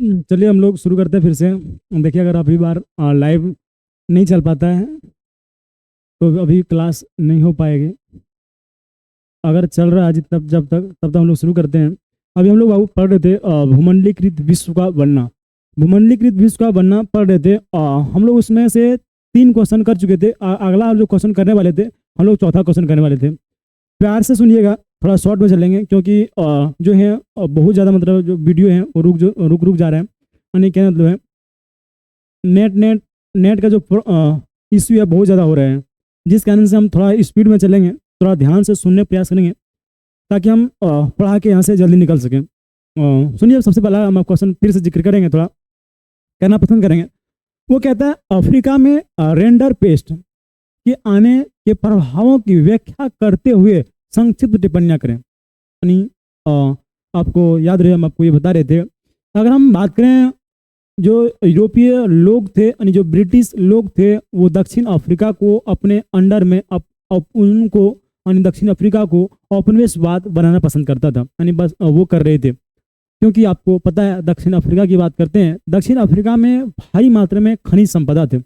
चलिए हम लोग शुरू करते हैं फिर से। देखिए, अगर अभी बार लाइव नहीं चल पाता है तो अभी क्लास नहीं हो पाएगी। अगर चल रहा है आज तब तक हम लोग शुरू करते हैं। अभी हम लोग बाबू पढ़ रहे थे भूमंडलीकृत विश्व का बनना। भूमंडलीकृत विश्व का बनना पढ़ रहे थे। हम लोग उसमें से 3 क्वेश्चन कर चुके थे। अगला जो क्वेश्चन करने वाले थे, हम लोग चौथा क्वेश्चन करने वाले थे। प्यार से सुनिएगा, थोड़ा शॉर्ट में चलेंगे क्योंकि जो है बहुत ज़्यादा मतलब जो वीडियो है वो रुक जा रहा है। यानी क्या मतलब है, नेट का जो इश्यू है बहुत ज़्यादा हो रहा है, जिस कारण से हम थोड़ा स्पीड में चलेंगे, थोड़ा ध्यान से सुनने का प्रयास करेंगे ताकि हम पढ़ा के यहाँ से जल्दी निकल सकें। सुनिए, सबसे पहला हम क्वेश्चन फिर से जिक्र करेंगे, थोड़ा करना पसंद करेंगे। वो कहता है अफ्रीका में रेंडर पेस्ट के आने के प्रभावों की व्याख्या करते हुए संक्षिप्त टिप्पणियां करें। यानी आपको याद रहे, हम आपको ये बता रहे थे, अगर हम बात करें जो यूरोपीय लोग थे यानी जो ब्रिटिश लोग थे, वो दक्षिण अफ्रीका को अपने अंडर में उनको यानी दक्षिण अफ्रीका को औपनिवेशवाद बनाना पसंद करता था। यानी बस वो कर रहे थे क्योंकि आपको पता है, दक्षिण अफ्रीका की बात करते हैं, दक्षिण अफ्रीका में भारी मात्रा में खनिज संपदा थे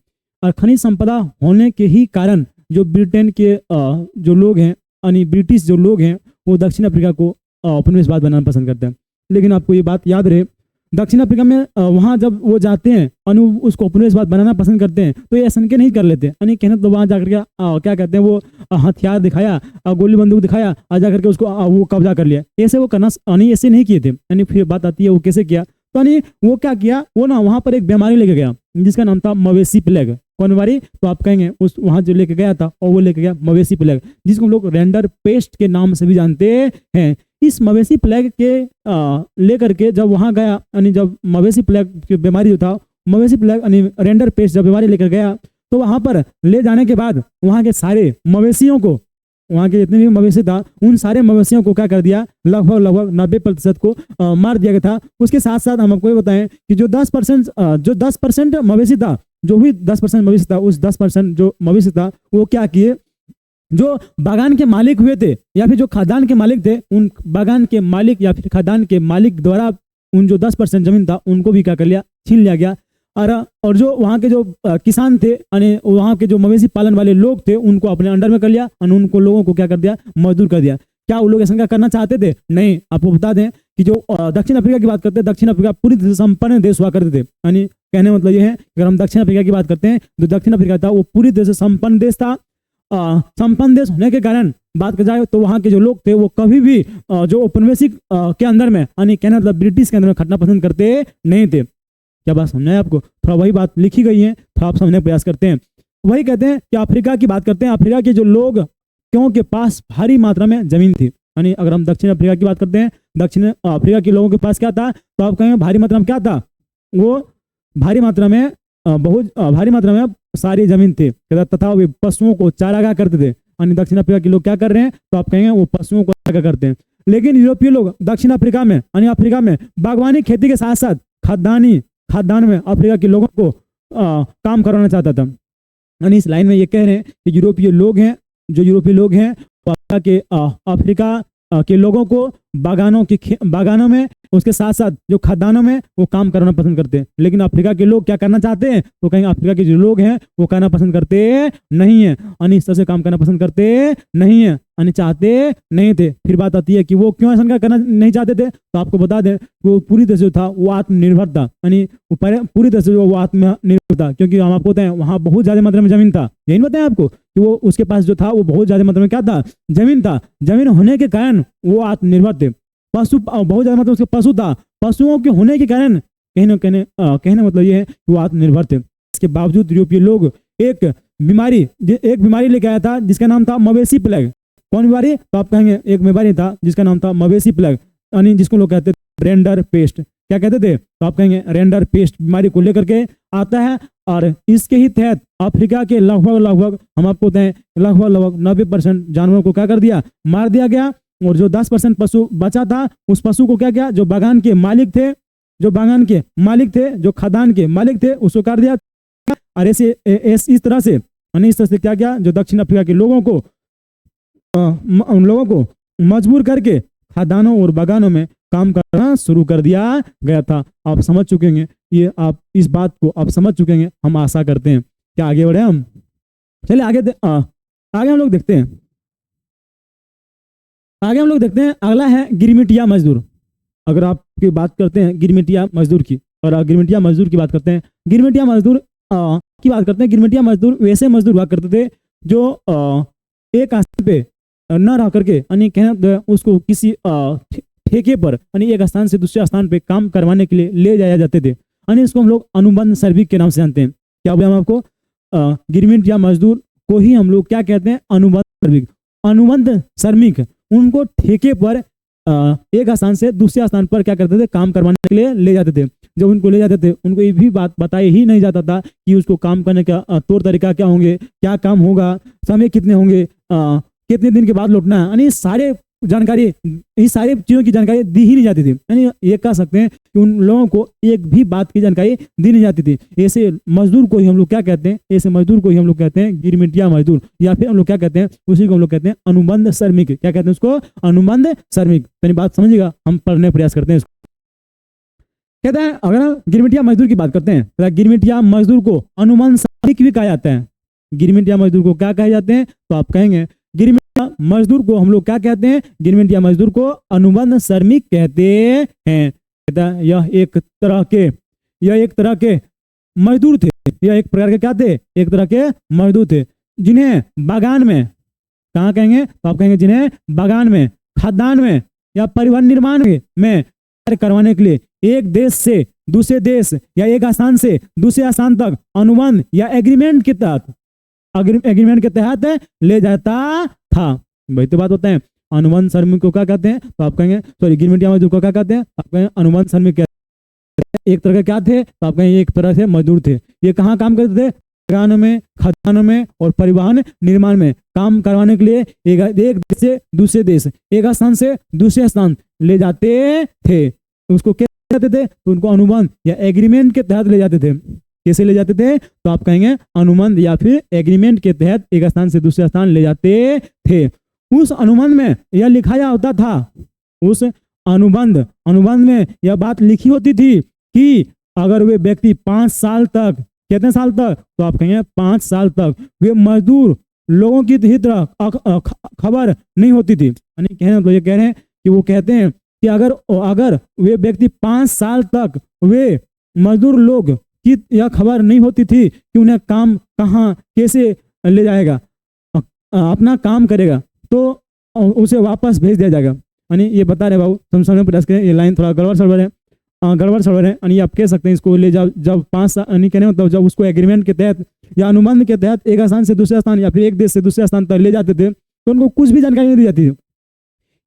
और खनिज संपदा होने के ही कारण जो ब्रिटेन के जो लोग हैं यानी ब्रिटिश जो लोग हैं, वो दक्षिण अफ्रीका को उपनिवेशवाद बनाना पसंद करते हैं। लेकिन आपको ये बात याद रहे, दक्षिण अफ्रीका में वहाँ जब वो जाते हैं और उसको उपनिवेशवाद बनाना पसंद करते हैं तो ये ऐसा के नहीं कर लेते। यानी कहना तो वहाँ जाकर के क्या कहते हैं, वो हथियार दिखाया, गोली बंदूक दिखाया और जाकर के उसको वो कब्जा कर लिया। ऐसे वो करना यानी ऐसे नहीं किए थे। यानी फिर बात आती है वो कैसे किया, तो यानी वो क्या किया, वो ना वहाँ पर एक बीमारी लेके गया जिसका नाम था मवेशी प्लेग। कौन बीमारी, तो आप कहेंगे उस वहाँ जो लेके गया था और वो लेके गया मवेशी प्लेग, जिसको हम लोग रेंडर पेस्ट के नाम से भी जानते हैं। इस मवेशी प्लेग के लेकर के जब वहाँ गया, यानी जब मवेशी प्लेग की बीमारी जो था, मवेशी प्लेग यानी रेंडर पेस्ट जब बीमारी लेकर गया, तो वहाँ पर ले जाने के बाद वहाँ के सारे मवेशियों को, वहाँ के जितने भी मवेशी था, उन सारे मवेशियों को क्या कर दिया, लगभग 90% को मार दिया गया था। उसके साथ साथ हम आपको ये बताएं कि जो 10% मवेशी था, जो भी 10% मवेशी था, उस 10% जो मवेशी था वो क्या किए, जो बागान के मालिक हुए थे या फिर जो खादान के मालिक थे, उन बागान के मालिक या फिर खादान के मालिक द्वारा उन जो 10% जमीन था उनको भी क्या कर लिया, छीन लिया गया। और जो वहाँ के जो किसान थे यानी वहाँ के जो मवेशी पालन वाले लोग थे, उनको अपने अंडर में कर लिया और उनको लोगों को क्या कर दिया, मजदूर कर दिया। क्या वो लोग ऐसा करना चाहते थे? नहीं। आपको बता दें कि जो दक्षिण अफ्रीका की बात करते हैं, दक्षिण अफ्रीका पूरी तरह से संपन्न देश हुआ करते थे। यानी कहने मतलब ये है, अगर हम दक्षिण अफ्रीका की बात करते हैं, जो दक्षिण अफ्रीका था वो पूरी तरह से संपन्न देश था। संपन्न देश होने के कारण बात कर जाए तो वहाँ के जो लोग थे वो कभी भी जो औपनिवेशिक के अंदर में यानी कहना मतलब ब्रिटिश के अंदर में खटना पसंद करते नहीं थे। क्या बात समझाए आपको? थोड़ा वही बात लिखी गई है, थोड़ा आप समझने का प्रयास करते हैं। वही कहते हैं कि अफ्रीका की बात करते हैं, अफ्रीका के जो लोग क्योंकि पास भारी मात्रा में जमीन थी। यानी अगर हम दक्षिण अफ्रीका की बात करते हैं, दक्षिण अफ्रीका के लोगों के पास क्या था, तो आप कहेंगे भारी मात्रा में क्या था, वो भारी मात्रा में बहुत भारी मात्रा में सारी जमीन थी तथा वे पशुओं को चारागाह करते थे। यानी दक्षिण अफ्रीका के लोग क्या कर रहे हैं, तो आप कहेंगे वो पशुओं को चारागाह करते हैं। लेकिन यूरोपीय लोग दक्षिण अफ्रीका में यानी अफ्रीका में बागवानी खेती के साथ साथ खाद्यान्न में अफ्रीका के लोगों को काम करवाना चाहता था। यानी इस लाइन में ये कह रहे हैं कि यूरोपीय लोग हैं वो अफ्रीका के लोगों को बागानों में उसके साथ साथ जो खाद्यान्नों में वो काम करना पसंद करते हैं। लेकिन अफ्रीका के लोग क्या करना चाहते हैं, तो कहेंगे अफ्रीका के जो लोग हैं वो करना पसंद करते नहीं है, यानी इस तरह से काम करना पसंद करते नहीं है, यानी चाहते नहीं थे। फिर बात आती है कि वो क्यों ऐसा करना नहीं चाहते थे, तो आपको बता दें वो पूरी तरह से जो था वो आत्मनिर्भर था। यानी पूरी तरह से वो आत्मनिर्भर था, क्योंकि हम आपको बताएं वहाँ बहुत ज्यादा मात्रा में जमीन था। यही बताएं आपको कि वो उसके पास जो था वो बहुत ज्यादा मात्रा में क्या था, जमीन था। जमीन होने के कारण वो आत्मनिर्भर थे। पशु बहुत ज्यादा मतलब उसके पशु था, पशुओं के होने के कारण कहने मतलब ये है कि वो आत्मनिर्भर थे। इसके बावजूद यूरोपीय लोग एक बीमारी लेके आया था जिसका नाम था मवेशी प्लेग। कौन बीमारी, तो आप कहेंगे एक बीमारी था जिसका नाम था मवेशी प्लेग, यानी जिसको लोग कहते थे रेंडर पेस्ट। क्या कहते थे, तो आप कहेंगे रेंडर पेस्ट बीमारी को लेकर के आता है। और इसके ही तहत अफ्रीका के लगभग हम आपको बताएं लगभग 90% जानवरों को क्या कर दिया, मार दिया गया। और जो 10% पशु बचा था, उस पशु को क्या किया, जो बागान के मालिक थे, जो खादान के मालिक थे, उसको कर दिया। और इस तरह से क्या किया, जो दक्षिण अफ्रीका के लोगों को उन लोगों को मजबूर करके खादानों और बागानों में काम करना शुरू कर दिया गया था। आप समझ चुके हैं ये, आप इस बात को आप समझ चुके हैं, हम आशा करते हैं। क्या आगे बढ़े हम? चलिए आगे हम लोग देखते हैं। आगे हम लोग देखते हैं, अगला है गिरमिटिया मजदूर। अगर आप की बात करते हैं गिरमिटिया मजदूर की, और गिरमिटिया मजदूर की बात करते हैं, गिरमिटिया मजदूर की बात करते हैं। गिरमिटिया मजदूर वैसे मजदूर हुआ करते थे जो एक स्थान पे न रह करके यानी कहना उसको किसी ठेके पर यानी एक स्थान से दूसरे स्थान पे काम करवाने के लिए ले जाया जाते थे, यानी इसको हम लोग अनुबंध श्रमिक के नाम से जानते हैं। क्या बोले हम आपको? गिरमिटिया मजदूर को ही हम लोग क्या कहते हैं? अनुबंध श्रमिक। अनुबंध श्रमिक उनको ठेके पर एक स्थान से दूसरे स्थान पर क्या करते थे? काम करवाने के लिए ले जाते थे। जब उनको ले जाते थे, उनको ये भी बात बताया ही नहीं जाता था कि उसको काम करने का तौर तरीका क्या होंगे, क्या काम होगा, समय कितने होंगे, कितने दिन के बाद लौटना है, यानी सारे जानकारी, इस सारी चीज़ों की जानकारी दी ही नहीं जाती थी। यानी ये कह सकते हैं कि उन लोगों को एक भी बात की जानकारी दी नहीं जाती थी। ऐसे मजदूर को ही हम लोग क्या कहते हैं? ऐसे मजदूर को ही हम लोग कहते हैं गिरमिटिया मजदूर, या फिर हम लोग क्या कहते हैं? उसी को हम लोग कहते हैं अनुबंध श्रमिक। क्या कहते हैं उसको? अनुबंध श्रमिक। यानी बात समझिएगा, हम पढ़ने का प्रयास करते हैं इसको। कहते हैं अगर हम गिरमिटिया मजदूर की बात करते हैं तो गिरमिटिया मजदूर को अनुबंध श्रमिक भी कहा जाता है। गिरमिटिया मजदूर को क्या कहे जाते हैं? तो आप कहेंगे गिरमिटिया मजदूर को हम लोग क्या कहते हैं? गिरमिटिया मजदूर को अनुबंध श्रमिक कहते हैं। कहता है यह एक तरह के मजदूर थे। यह एक प्रकार के क्या थे? एक तरह के मजदूर थे जिन्हें बागान में, कहाँ कहेंगे? तो आप कहेंगे जिन्हें बागान में, खाद्यान्न में या परिवहन निर्माण में कार्य करवाने के लिए एक देश से दूसरे देश या एक स्थान से दूसरे स्थान तक अनुबंध या एग्रीमेंट के तहत ले जाता था। वही तो बात होता है। अनुबंध श्रमिक को क्या कहते हैं? तो आप कहेंगे, सॉरी, गिरमिटिया मजदूर को क्या कहते हैं? आप कहेंगे अनुबंध श्रमिक कहते हैं। एक तरह के क्या थे? तो आप कहेंगे एक तरह से मजदूर थे। ये कहाँ काम करते थे? बागानों में, खदानों में और परिवहन निर्माण में काम करवाने के लिए एक देश से दूसरे देश, एक स्थान से दूसरे स्थान ले जाते थे। उसको क्या जाते थे? तो उनको अनुबंध या एग्रीमेंट के तहत ले जाते थे। कैसे ले जाते थे? तो आप कहेंगे अनुबंध या फिर एग्रीमेंट के तहत एक स्थान से दूसरे स्थान ले जाते थे। उस अनुबंध में यह लिखाया होता था, उस अनुबंध में यह बात लिखी होती थी कि अगर वे व्यक्ति 5 साल तक, कितने साल तक? तो आप कहेंगे 5 साल तक वे मजदूर लोगों की तरह खबर नहीं होती थी। यानी कहना तो ये कह रहे हैं कि वो कहते हैं कि अगर वे व्यक्ति 5 साल तक वे मजदूर लोग की यह खबर नहीं होती थी कि उन्हें काम कहाँ कैसे ले जाएगा, अपना काम करेगा, तो उसे वापस भेज दिया जाएगा। यानी ये बता रहे बाबू, समझने प्रयास करें, ये लाइन थोड़ा गड़बड़ सड़बड़ है, यानी आप कह सकते हैं इसको ले जाओ। जब 5 साल यानी कहने मतलब जब उसको एग्रीमेंट के तहत या अनुबंध के तहत एक स्थान से दूसरे स्थान या फिर एक देश से दूसरे स्थान तक ले जाते थे, तो उनको कुछ भी जानकारी नहीं दी जाती थी।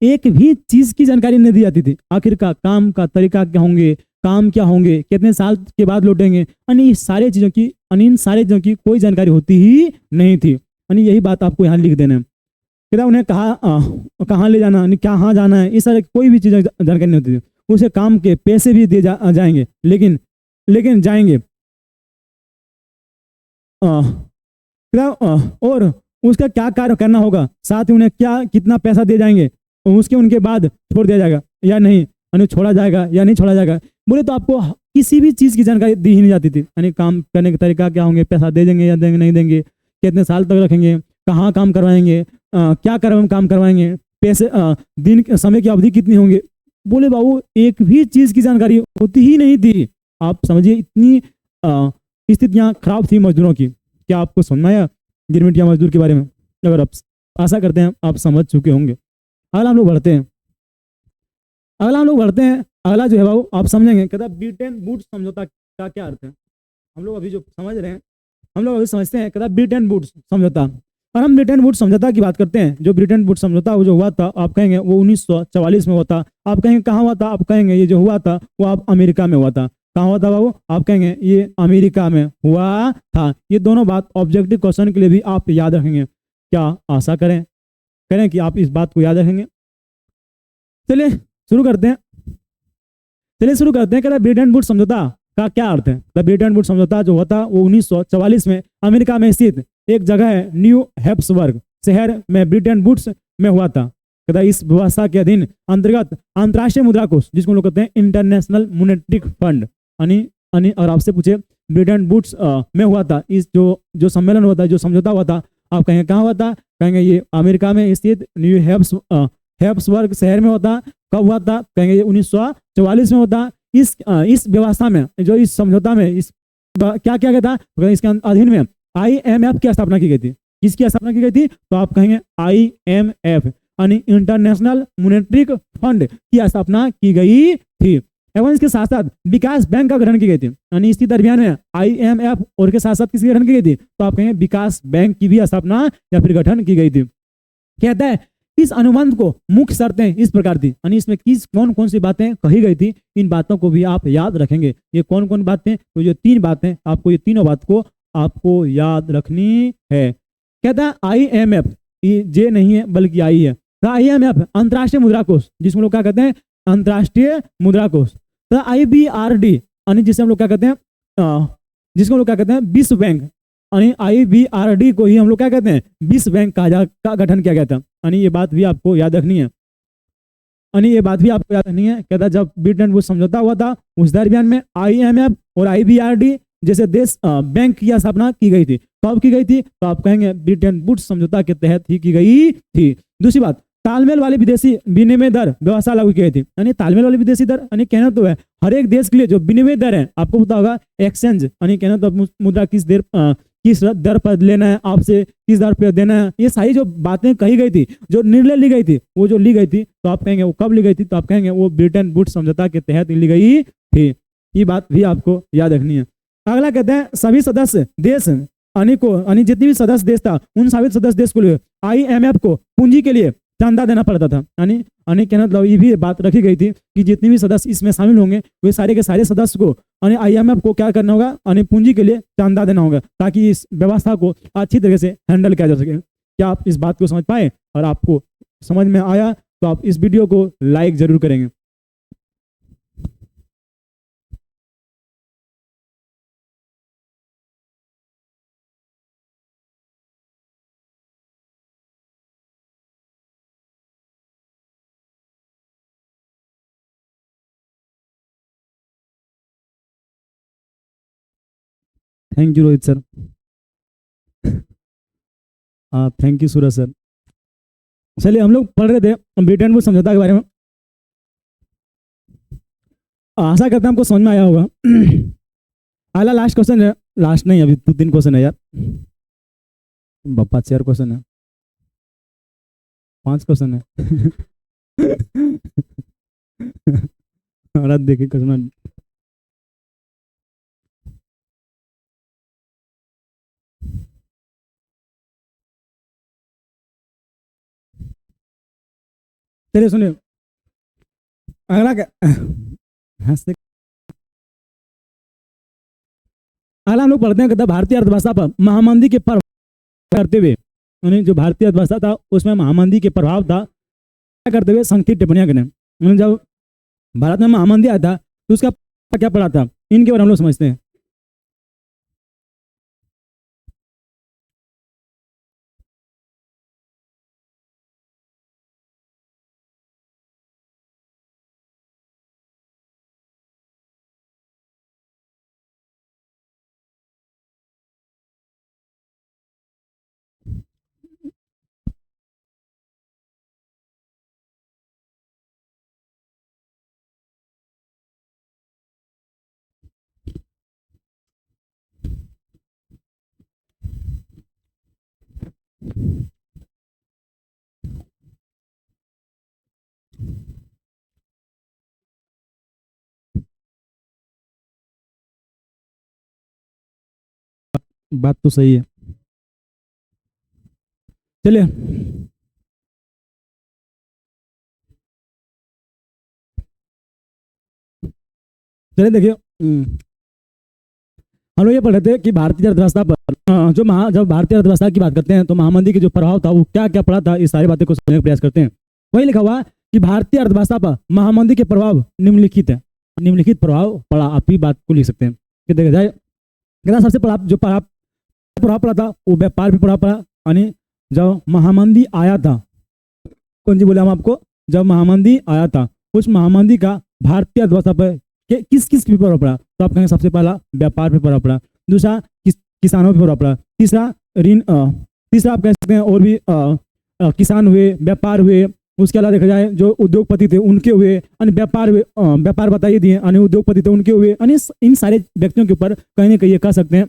एक भी चीज की जानकारी नहीं दी जाती थी। आखिर का काम का तरीका क्या होंगे, काम क्या होंगे, कितने साल के बाद लौटेंगे, यानी इन सारी चीजों की कोई जानकारी होती ही नहीं थी। यानी यही बात आपको यहाँ लिख देना है। कहता उन्हें कहाँ ले जाना, यानी कहाँ जाना है, इस सारे कोई भी चीज जानकारी नहीं होती थी। उसे काम के पैसे भी दिए जाएंगे, लेकिन जाएंगे और उसका क्या कार्य करना होगा, साथ ही उन्हें कितना पैसा दिए जाएंगे, उसके उनके बाद छोड़ दिया जाएगा या नहीं, यानी छोड़ा जाएगा या नहीं छोड़ा जाएगा। बोले तो आपको किसी भी चीज़ की जानकारी दी ही नहीं जाती थी। यानी काम करने का तरीका क्या होंगे, पैसा दे देंगे या देंगे नहीं देंगे, कितने साल तक रखेंगे, कहाँ काम करवाएंगे, क्या काम करवाएंगे, पैसे दिन समय की अवधि कितनी होंगे। बोले बाबू एक भी चीज़ की जानकारी होती ही नहीं थी। आप समझिए इतनी स्थितियाँ खराब थी मजदूरों की। क्या आपको समझ आया गिरमिटिया मजदूर के बारे में? अगर आप आशा करते हैं आप समझ चुके होंगे। अगला हम लोग बढ़ते हैं। अगला जो है बाबू आप समझेंगे, कहता ब्रिटेन वुड्स समझौता का क्या अर्थ है। हम लोग अभी जो समझ रहे हैं, हम लोग अभी समझते हैं, कहता ब्रिटेन वुड्स समझौता। और हम ब्रिटेन वुड्स समझौता की बात करते हैं। जो ब्रिटेन वुड्स समझौता जो हुआ था, आप कहेंगे वो 1944 में हुआ था। आप कहेंगे कहाँ हुआ था, आप कहेंगे ये जो हुआ था वो आप अमेरिका में हुआ था। कहाँ हुआ था बाबू, आप कहेंगे ये अमेरिका में हुआ था। ये दोनों बात ऑब्जेक्टिव क्वेश्चन के लिए भी आप याद रखेंगे। क्या आशा करें कि आप इस बात को याद रखेंगे। चलिए शुरू करते हैं। कहते ब्रिटेन वुड्स समझौता का क्या अर्थ है। ब्रिटेन वुड्स समझौता जो हुआ था वो 1944 में अमेरिका में स्थित एक जगह है न्यू हैम्सबर्ग शहर में ब्रिटेन वुड्स में हुआ था। कहता है इस व्यवस्था के अधीन अंतर्गत अंतर्राष्ट्रीय मुद्रा कोष, जिसको हम लोग कहते हैं इंटरनेशनल मॉनेटरी फंड, और आपसे पूछे ब्रिटेन वुड्स में हुआ था, इस जो सम्मेलन हुआ था, जो समझौता हुआ था, आप कहेंगे कहाँ हुआ था? कहेंगे ये अमेरिका में स्थित न्यू हैम्सबर्ग शहर में होता। कब हुआ था? कहेंगे 1944 में होता। इस व्यवस्था में, जो इस समझौता में क्या किया गया था? तो इसके अधीन में IMF की स्थापना की गई थी। किसकी स्थापना की गई थी? तो आप कहेंगे IMF यानी इंटरनेशनल मॉनेटरी फंड की स्थापना की गई थी। एवं इसके साथ साथ विकास बैंक का गठन की गई थी। यानी इसी दरमियान में IMF और के साथ साथ किसकी गठन की गई थी? तो आप कहेंगे विकास बैंक की भी स्थापना या फिर गठन की गई थी। कहता है इस अनुबंध को मुख्य शर्तें इस प्रकार थी, यानी इसमें कौन कौन सी बातें कही गई थी, इन बातों को भी आप याद रखेंगे। ये कौन कौन बातें? तो ये 3 बातें, आपको ये तीनों बात को आपको याद रखनी है। कहता है IMF, ये जे नहीं है बल्कि आई है। तो IMF अंतर्राष्ट्रीय मुद्रा कोष, जिसको लोग क्या कहते हैं? अंतर्राष्ट्रीय मुद्रा कोष। तो IBRD यानी जिसे हम लोग क्या कहते हैं? जिसको हम लोग क्या कहते हैं? विश्व बैंक। यानी IBRD को ही हम लोग क्या कहते हैं? विश्व बैंक का गठन किया गया था। यानी ये बात भी आपको याद रखनी है। कहता जब ब्रिटेन वुड्स समझौता हुआ था, उस दरमियान में IMF और IBRD जैसे देश बैंक की स्थापना की गई थी। कब की गई थी? तो आप कहेंगे ब्रिटेन वुड्स समझौता के तहत ही की गई थी। दूसरी बात, तालमेल वाली विदेशी विनिमय दर व्यवस्था लागू की गई थी। यानी तालमेल वाली विदेशी दर, यानी कहना तो है हर एक देश के लिए जो विनिमय दर है, आपको पता होगा एक्सचेंज, यानी कहना तो मुद्रा किस दर पर लेना है, आपसे किस दर पर देना है, ये सारी जो बातें कही गई थी, जो निर्णय ली गई थी, वो जो ली गई थी, तो आप कहेंगे वो कब ली गई थी? तो आप कहेंगे वो ब्रिटेन वुड्स समझौता के तहत ली गई थी। ये बात भी आपको याद रखनी है। अगला कहते हैं सभी सदस्य देश यानी जितनी भी सदस्य देश था, उन सभी सदस्य देश को लिए IMF को पूंजी के लिए चंदा देना पड़ता था। यानी कहना मतलब ये भी बात रखी गई थी कि जितने भी सदस्य इसमें शामिल होंगे, वे सारे के सारे सदस्य को यानी IMF को क्या करना होगा? यानी पूंजी के लिए चंदा देना होगा, ताकि इस व्यवस्था को अच्छी तरह से हैंडल किया जा सके। क्या आप इस बात को समझ पाए? और आपको समझ में आया तो आप इस वीडियो को लाइक जरूर करेंगे। Thank you Rohit sir. Thank you Suraj sir. चलिए, हम लोग पढ़ रहे थे ब्रिटेन वुड्स समझौता के बारे में। आशा करते हैं हमको समझ में आया होगा। अगला लास्ट क्वेश्चन है, लास्ट नहीं अभी 2-3 क्वेश्चन है यार, 4 क्वेश्चन है, 5 क्वेश्चन है। देखिए क्वेश्चन, चलिए सुनिए अगला क्या। अगला हम लोग पढ़ते हैं कहता भारतीय अर्थव्यवस्था पर महामंदी के प्रभाव करते हुए, यानी जो भारतीय अर्थव्यवस्था था उसमें महामंदी के प्रभाव था क्या करते हुए संक्षिप्त टिप्पणियां करें। जब भारत में महामंदी आया था तो उसका क्या पड़ा था, इनके बारे में हम लोग समझते हैं। बात तो सही है। चलिए देखिए, हम लोग ये पढ़ रहे थे कि भारतीय अर्थव्यवस्था पर जब भारतीय अर्थव्यवस्था की बात करते हैं तो महामंदी के जो प्रभाव था वो क्या क्या पड़ा था, इस सारी बातें को समझने का प्रयास करते हैं। वही लिखा हुआ कि भारतीय अर्थव्यवस्था पर महामंदी के प्रभाव निम्नलिखित है, निम्नलिखित प्रभाव पड़ा। आप ही बात को लिख सकते हैं कि देखा जाए, सबसे जो प्रभाव पड़ा था वो व्यापार पे प्रभाव पड़ा। यानी जब महामंदी आया था कौन सी बोले हम आपको, जब महामंदी आया था उस महामंदी का भारतीय अर्थव्यवस्था पर किस किस पे प्रभाव पड़ा? तो आप कहेंगे सबसे पहला व्यापार पे प्रभाव पड़ा, दूसरा किसानों पे प्रभाव पड़ा, तीसरा ऋण, तीसरा आप कह सकते हैं और भी किसान हुए, व्यापार हुए, उसके अलावा देखा जाए जो उद्योगपति थे उनके हुए, अन्य व्यापार हुए, व्यापार बताइए दिए, अन्य उद्योगपति थे उनके हुए, अन्य इन सारे व्यक्तियों के ऊपर कहीं ना कहीं ये कह सकते हैं,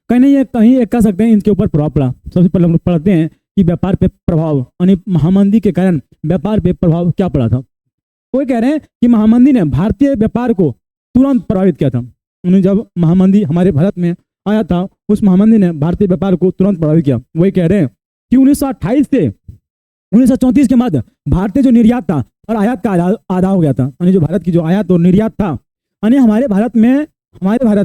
कहीं ये कह सकते हैं इनके ऊपर प्रभाव पड़ा। सबसे पहले हम लोग पढ़ते हैं कि व्यापार पे प्रभाव, यानी महामंदी के कारण व्यापार पे प्रभाव क्या पड़ा था। वो कह रहे हैं कि महामंदी ने भारतीय व्यापार को तुरंत प्रभावित किया था। उन्हें जब महामंदी हमारे भारत में आया था उस महामंदी ने भारतीय व्यापार को तुरंत प्रभावित किया। वही कह रहे हैं कि 1928 से 1934 के बाद भारतीय जो निर्यात था और आयात का आधा हो गया था, यानी जो भारत की जो आयात और निर्यात था, यानी हमारे भारत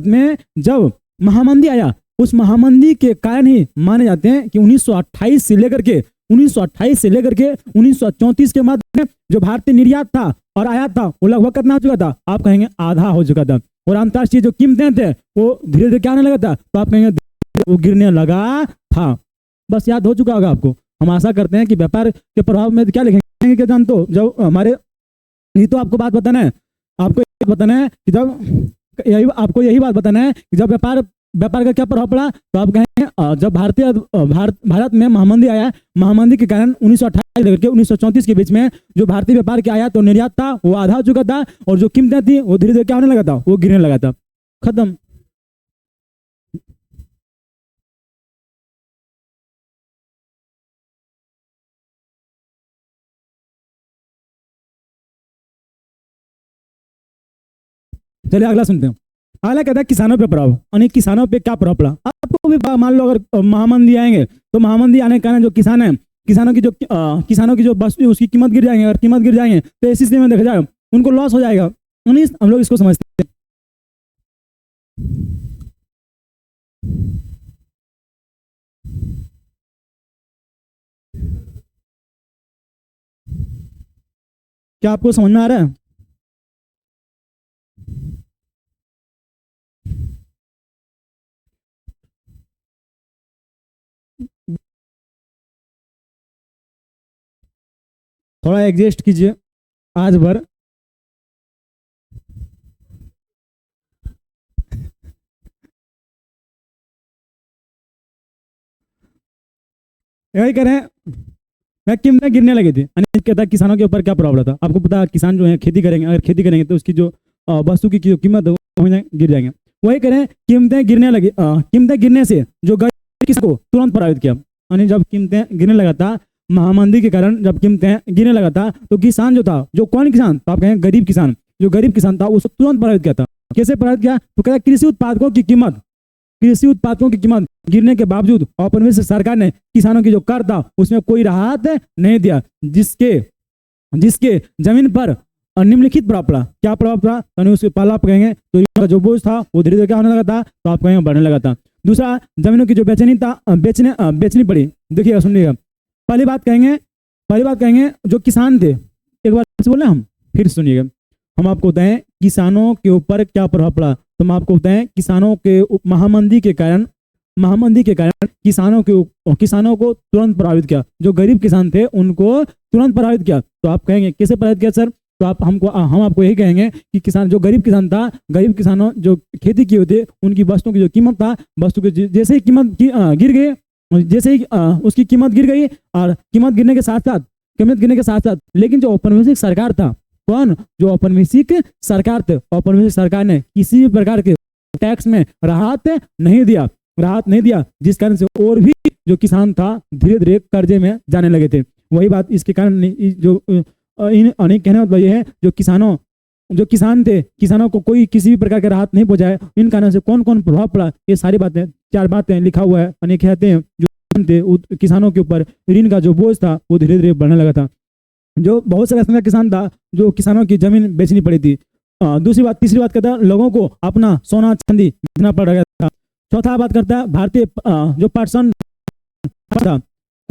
में जब महामंदी आया उस महामंदी के कारण ही माने जाते हैं कि 1928 से लेकर के 1934 के बाद जो भारतीय निर्यात था और आयात था वो लगभग कितना हो चुका था? आप कहेंगे आधा हो चुका था। और अंतर्राष्ट्रीय जो कीमतें थे वो धीरे धीरे क्या आने लगा था? तो आप कहेंगे वो गिरने लगा था। बस याद हो चुका होगा आपको। हम आशा करते हैं कि व्यापार के प्रभाव में क्या लिखेंगे क्या जानते हो? जब हमारे, ये तो आपको बात बताना है, आपको बताना है कि यही बात बताना है कि जब व्यापार का क्या प्रभाव पड़ा, तो आप कहेंगे जब भारत में महामंदी आया, महामंदी के कारण 1928 लेकर के 1934 के बीच में जो भारतीय व्यापार के आयात और निर्यात था वो आधा हो चुका था और जो कीमतें थी वो धीरे धीरे क्या होने लगा था? वो गिरने लगा था। खत्म। चलिए अगला सुनते हैं। अगला कहता है किसानों पे प्रभाव, यानी किसानों पे क्या प्रभाव पड़ा। आपको भी मान लो अगर महामंदी आएंगे तो महामंदी आने के कारण जो किसान है, किसानों की जो वस्तु उसकी कीमत गिर जाएंगे। अगर कीमत गिर जाएंगे तो ऐसी स्थिति में देखा जाए उनको लॉस हो जाएगा। हम लोग इसको समझते हैं। क्या आपको समझ में आ रहा है? थोड़ा एडजस्ट कीजिए आज भर। यही करें, मैं कीमतें गिरने लगी थी। कहता किसानों के ऊपर क्या प्रॉब्लम था। आपको पता किसान जो है खेती करेंगे, अगर खेती करेंगे तो उसकी जो वस्तु की जो कीमत है वो गिर जाएंगे। वही करें कीमतें गिरने लगी, कीमतें गिरने से जो गरीब किसान को तुरंत प्रभावित किया। यानी जब कीमतें गिरने लगा था, महामंदी के कारण जब कीमतें गिरने लगा था तो किसान जो था, जो कौन किसान, तो आप कहेंगे गरीब किसान, जो गरीब किसान था उसको तुरंत प्रभावित किया था। कैसे प्रभावित किया? तो कहता कृषि उत्पादकों की कीमत गिरने के बावजूद औपनिवेशिक सरकार ने किसानों की जो कर था उसमें कोई राहत नहीं दिया, जिसके जमीन पर निम्नलिखित प्रभाव पड़ा। क्या प्रभाव पड़ा? यानी उसके पहला आप कहेंगे तो जो बोझ था वो धीरे धीरे क्या होने लगा था? तो आप कहेंगे बढ़ने लगा था। दूसरा, जमीनों की जो बेचनी पड़ी। देखिएगा, सुनिएगा। पहली बात कहेंगे जो किसान थे, एक बार से बोले हम, फिर सुनिएगा। हम आपको बताएं किसानों के ऊपर क्या प्रभाव पड़ा। तो हम आपको बताएं किसानों के महामंदी के कारण किसानों को तुरंत प्रभावित किया। जो गरीब किसान थे उनको तुरंत प्रभावित किया। तो आप कहेंगे कैसे प्रभावित किया सर? तो हम आपको यही कहेंगे कि जो गरीब किसान था, गरीब किसानों जो खेती किए थे उनकी वस्तुओं की जो कीमत था, वस्तु की जैसे ही कीमत गिर गई, जैसे ही उसकी कीमत गिर गई और कीमत गिरने के साथ साथ लेकिन जो औपनिवेशिक सरकार था, जो औपनिवेशिक सरकार ने किसी भी प्रकार के टैक्स में राहत नहीं दिया, जिस कारण से और भी जो किसान था धीरे धीरे कर्जे में जाने लगे थे। वही बात इसके कारण जो अनेक कहने मतलब ये है, जो किसान थे, किसानों को कोई किसी भी प्रकार की राहत नहीं पहुंचाए। इन कारण से कौन कौन प्रभाव पड़ा, ये सारी बातें, 4 बातें लिखा हुआ है। अनेक कहते हैं जो किसानों के ऊपर ऋण का जो बोझ था वो धीरे धीरे बढ़ने लगा था। जो बहुत सारे ऐसा किसान था जो किसानों की जमीन बेचनी पड़ी थी। तीसरी बात करता है लोगों को अपना सोना चांदी बेचना पड़ रहा था। चौथा बात करता है भारतीय जो पर्सन था,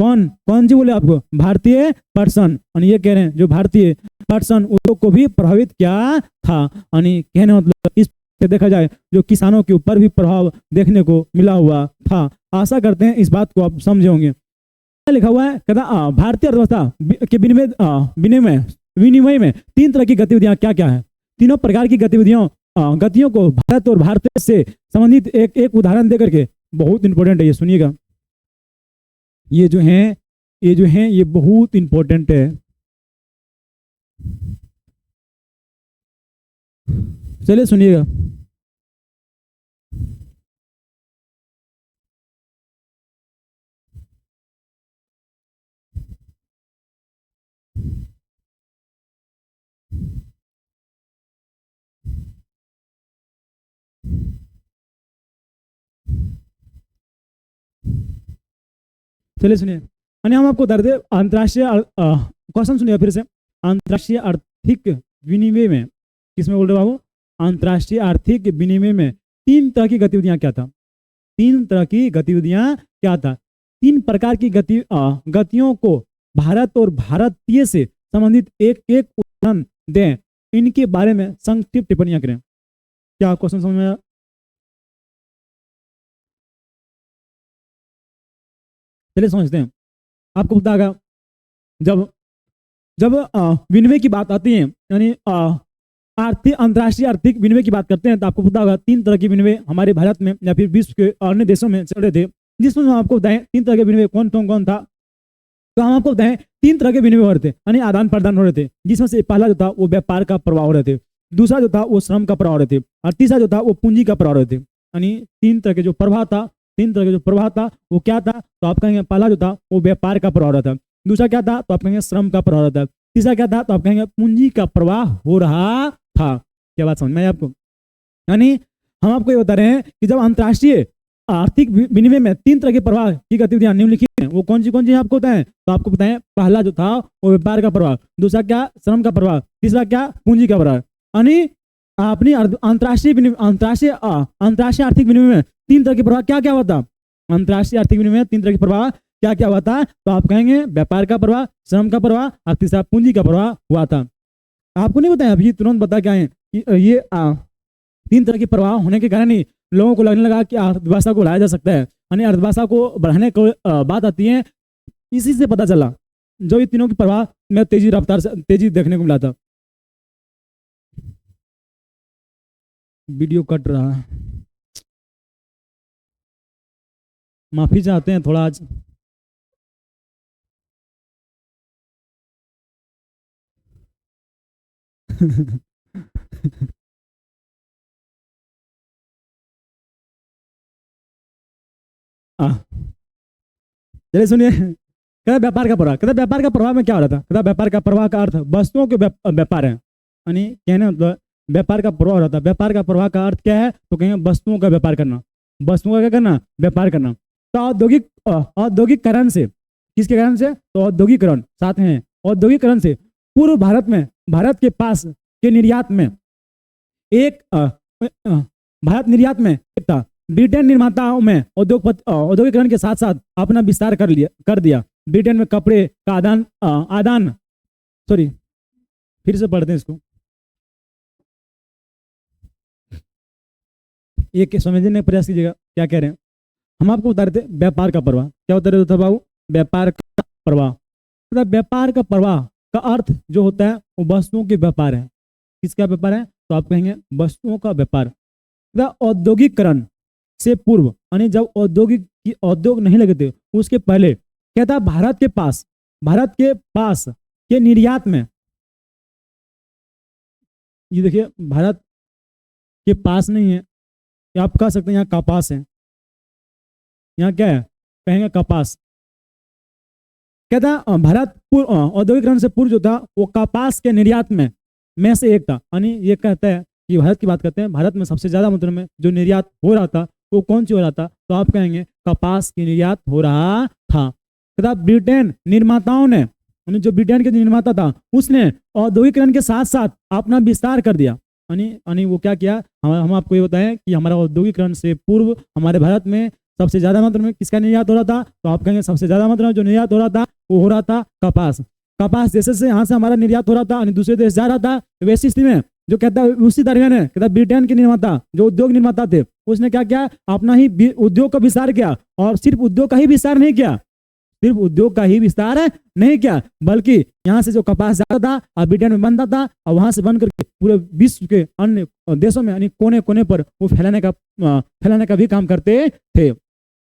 कौन जी बोले आपको? भारतीय पर्सन। और ये कह रहे हैं जो भारतीय पर्सन उद्योग को भी प्रभावित किया था। यानी कहने मतलब इस देखा जाए जो किसानों के ऊपर भी प्रभाव देखने को मिला हुआ था। आशा करते हैं इस बात को आप समझे होंगे। लिखा हुआ है, कहता भारतीय अर्थव्यवस्था के विनिमय विनिमय विनिमय में तीन तरह की गतिविधियां क्या क्या है। तीनों प्रकार की गतियों को भारत और भारत से संबंधित एक एक उदाहरण देकर के, बहुत इंपॉर्टेंट है ये, सुनिएगा। ये जो है ये बहुत इंपॉर्टेंट है। चलिए सुनिएगा। चलिए सुनिए, यानी हम आपको बता दें अंतर्राष्ट्रीय क्वेश्चन सुनिए फिर से। अंतर्राष्ट्रीय आर्थिक विनिमय में, किसमें बोल रहे बाबू, अंतर्राष्ट्रीय आर्थिक विनिमय में तीन तरह की गतिविधियां क्या था। तीन तरह की गतिविधियां क्या था। तीन प्रकार की गतियों को भारत और भारतीय से संबंधित एक एक उदाहरण दें, इनके बारे में संक्षिप्त टिप्पणियां करें। क्या क्वेश्चन समझ में आया? चलिए समझते हैं। आपको पता होगा जब जब विनिमय की बात आती है, यानी अंतर्राष्ट्रीय आर्थिक विनिमय की बात करते हैं, तो आपको पता होगा तीन तरह के विनिमय हमारे भारत में या फिर विश्व के अन्य देशों में चल रहे थे। जिसमें हम आपको बताएं तीन तरह के विनिमय कौन था। तो हम आपको बताएं तीन तरह के विनिमय हो रहे थे, यानी आदान प्रदान हो रहे थे। जिसमें से पहला जो था वो व्यापार का प्रवाह हो रहे थे, दूसरा जो था वो श्रम का प्रवाह हो रहे थे, और तीसरा जो था वो पूंजी का प्रवाह हो रहे थे। यानी तीन तरह के जो प्रवाह था वो क्या था। तो आप कहेंगे पहला जो था वो व्यापार का प्रवाह हो रहा था, दूसरा क्या था तो आप कहेंगे श्रम का प्रवाह हो रहा था, तीसरा क्या था तो आप कहेंगे पूंजी का प्रवाह हो रहा था। क्या बात समझ में आई आपको? यानी हम आपको ये बता रहे हैं कि जब अंतर्राष्ट्रीय आर्थिक विनिमय में तीन तरह के प्रवाह की गतिविधियां निम्नलिखित हैं, वो कौन सी आपको बताएं। तो आपको बताएं पहला जो था वो व्यापार का प्रवाह, दूसरा क्या श्रम का प्रवाह, तीसरा क्या पूंजी का प्रवाह। यानी अपनी अंतर्राष्ट्रीय आर्थिक विनिमय में तीन तरह के प्रवाह क्या क्या हुआ था। अंतर्राष्ट्रीय आर्थिक विनिमय में तीन तरह के प्रवाह क्या क्या हुआ था। तो आप कहेंगे व्यापार का प्रवाह, श्रम का प्रवाह और तीसरा पूंजी का प्रवाह हुआ था। आपको नहीं बताया अभी तुरंत बता क्या है कि ये तीन तरह के प्रवाह होने के कारण ही लोगों को लगने लगा कि अर्थव्यवस्था को बढ़ाया जा सकता है, यानी अर्थव्यवस्था को बढ़ाने को बात आती है। इसी से पता चला जो ये तीनों की प्रवाह में तेजी देखने को मिला था। वीडियो कट रहा है, माफी चाहते हैं थोड़ा आज। चलिए सुनिए, कहता व्यापार का प्रवाह, कहता व्यापार का प्रवाह में क्या हो रहा था। कहता व्यापार का प्रवाह का अर्थ वस्तुओं के व्यापार है, यानी कहने मतलब व्यापार का प्रवाह हो रहा था। व्यापार का प्रवाह का अर्थ क्या है तो कहेंगे वस्तुओं का व्यापार करना, वस्तुओं का क्या करना, व्यापार करना। तो औद्योगिकरण से, किसके कारण से, तो औद्योगिकरण साथ में औद्योगिकरण से पूर्व भारत के पास के निर्यात में एक भारत निर्यात में था। ब्रिटेन निर्माताओं में औद्योगिकरण के साथ साथ अपना विस्तार कर दिया। ब्रिटेन में कपड़े का आदान सॉरी फिर से पढ़ते हैं इसको, एक समझने का प्रयास कीजिएगा क्या कह रहे हैं। हम आपको बता रहे थे व्यापार का प्रवाह, क्या बता रहे थे बाबू, व्यापार का प्रवाह। मतलब व्यापार का प्रवाह का अर्थ जो होता है वो वस्तुओं के व्यापार है। किसका व्यापार है तो आप कहेंगे वस्तुओं का व्यापार। औद्योगिकरण से पूर्व, यानी जब उद्योग नहीं लगे थे उसके पहले क्या था, भारत के पास के निर्यात में, ये देखिए भारत के पास नहीं है, या आप कह सकते हैं यहाँ कपास है, यहाँ क्या है कहेंगे कपास। कहता भारत औद्योगिकरण से पूर्व जो था वो कपास के निर्यात में से एक था। यानी ये कहता है कि भारत की बात करते हैं, भारत में सबसे ज्यादा मात्रा में जो निर्यात हो रहा था वो कौन सी हो रहा था, तो आप कहेंगे कपास की निर्यात हो रहा था। कहता ब्रिटेन निर्माताओं ने, जो ब्रिटेन के निर्माता था उसने औद्योगिकरण के साथ साथ अपना विस्तार कर दिया। यानी वो क्या किया, हम आपको ये बताएं कि हमारा औद्योगिकरण से पूर्व हमारे भारत में सबसे ज्यादा मात्रा में किसका निर्यात हो रहा था, तो आप कहेंगे सबसे ज्यादा मात्रा में जो निर्यात हो रहा था वो हो रहा था कपास। जैसे से यहाँ से हमारा निर्यात हो रहा था और दूसरे देश जा रहा था, वैसी स्थिति में जो कहता है उसी दरमियान है, कहता ब्रिटेन के निर्माता जो उद्योग निर्माता थे उसने क्या किया, अपना ही उद्योग का विस्तार किया। और सिर्फ उद्योग का ही विस्तार नहीं किया, सिर्फ उद्योग का ही विस्तार है नहीं क्या, बल्कि यहाँ से जो कपास जाता था और ब्रिटेन में बनता था और वहां से बन करके पूरे विश्व के अन्य देशों में यानी कोने कोने पर वो फैलाने का भी काम करते थे।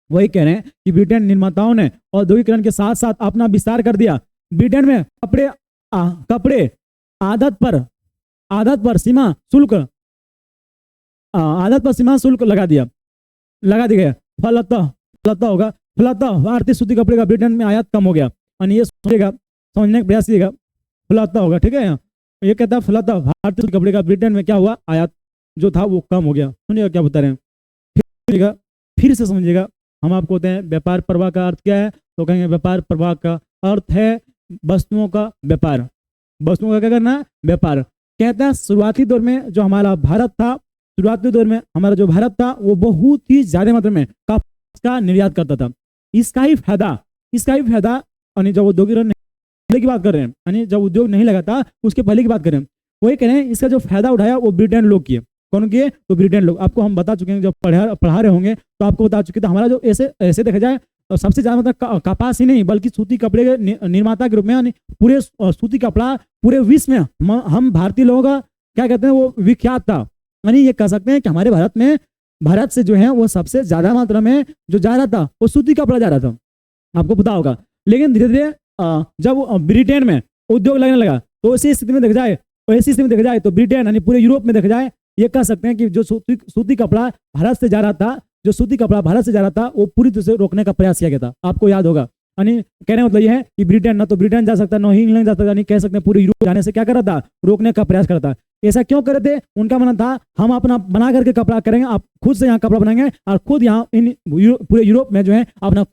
वही कह रहे हैं कि ब्रिटेन निर्माताओं ने औद्योगिकरण के साथ साथ अपना विस्तार कर दिया। ब्रिटेन में कपड़े आदत पर सीमा शुल्क लगा दिया गया। फलतः भारतीय सूती कपड़े का ब्रिटेन में आयात कम हो गया। और ये समझने का प्रयास कीजिएगा, फलतः होगा, ठीक है। ये कहता है फलतः भारतीय सूती कपड़े का ब्रिटेन में क्या हुआ, आयात जो था वो कम हो गया। सुनिएगा क्या बता रहे हैं, फिर से समझिएगा। हम आपको होते हैं व्यापार प्रवाह का अर्थ क्या है, तो कहेंगे व्यापार प्रवाह का अर्थ है वस्तुओं का व्यापार। वस्तुओं का क्या करना, व्यापार। कहता है शुरुआती दौर में जो हमारा भारत था, वो बहुत ही ज्यादा मात्रा में कपास का निर्यात करता था। इसका ही फायदा यानी जब औद्योगिकरण की बात कर रहे हैं, यानी जब उद्योग नहीं लगा था उसके पहले की बात कर रहे हैं, वही कह रहे हैं इसका जो फायदा उठाया वो ब्रिटेन लोग किए। कौन किए, तो ब्रिटेन लोग। आपको हम बता चुके हैं, जब पढ़ा रहे होंगे तो आपको बता चुके थे। हमारा जो ऐसे देखा जाए तो सबसे ज्यादा मतलब कपास ही नहीं बल्कि सूती कपड़े के निर्माता के रूप में, यानी पूरे सूती कपड़ा पूरे विश्व में हम भारतीय लोगों का क्या कहते हैं वो विख्यात था। यानी ये कह सकते हैं कि हमारे भारत से जो है वो सबसे ज्यादा मात्रा में जो जा रहा था वो सूती कपड़ा जा रहा था, आपको पता होगा। लेकिन धीरे धीरे जब ब्रिटेन में उद्योग लगने लगा तो ऐसी स्थिति में देखा जाए तो ब्रिटेन यानी पूरे यूरोप में देखा जाए, ये कह सकते हैं कि जो सूती कपड़ा भारत से जा रहा था वो पूरी तरह से रोकने का प्रयास किया गया था। आपको याद होगा, यानी कहने मतलब यह है कि ब्रिटेन ना तो ब्रिटेन जा सकता, ना ही इंग्लैंड जा सकता, यानी कह सकते हैं पूरे यूरोप जाने से क्या कर रहा था, रोकने का प्रयास कर रहा था। ऐसा क्यों कर रहे थे, उनका मानना था हम अपना बना करके कपड़ा करेंगे, आप खुद से यहाँ कपड़ा बनाएंगे और खुद यहाँ पूरे यूरोप में जो है अपना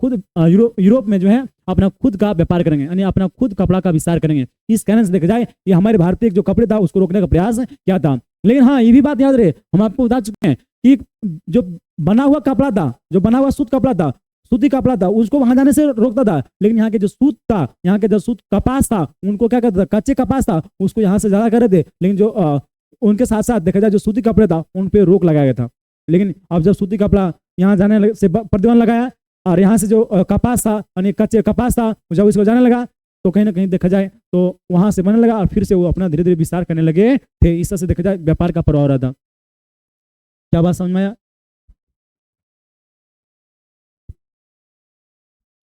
खुद का व्यापार करेंगे, यानी अपना खुद कपड़ा का विस्तार करेंगे। इस कहने से देखा जाए ये हमारे भारतीय जो कपड़े था उसको रोकने का प्रयास किया था। लेकिन हाँ ये भी बात याद रहे, हम आपको बता चुके हैं कि जो बना हुआ कपड़ा था, जो बना हुआ सूती कपड़ा था उसको वहां जाने से रोकता था। लेकिन यहाँ के जो सूत कपास था उनको क्या करता था, कच्चे कपास था उसको यहाँ से ज्यादा कर रहे थे। लेकिन जो उनके साथ साथ देखा जाए जो सूती कपड़े था उन पे रोक लगाया गया था। लेकिन अब जब सूती कपड़ा यहाँ जाने से प्रतिबंध लगाया और यहाँ से जो कपास था यानी कच्चे कपास था जब इसको जाने लगा तो कहीं ना कहीं देखा जाए तो वहां से बनने लगा और फिर से वो अपना धीरे धीरे विस्तार करने लगे थे। इस तरह से देखा जाए व्यापार का प्रभाव रहा था। क्या बात समझ में आया?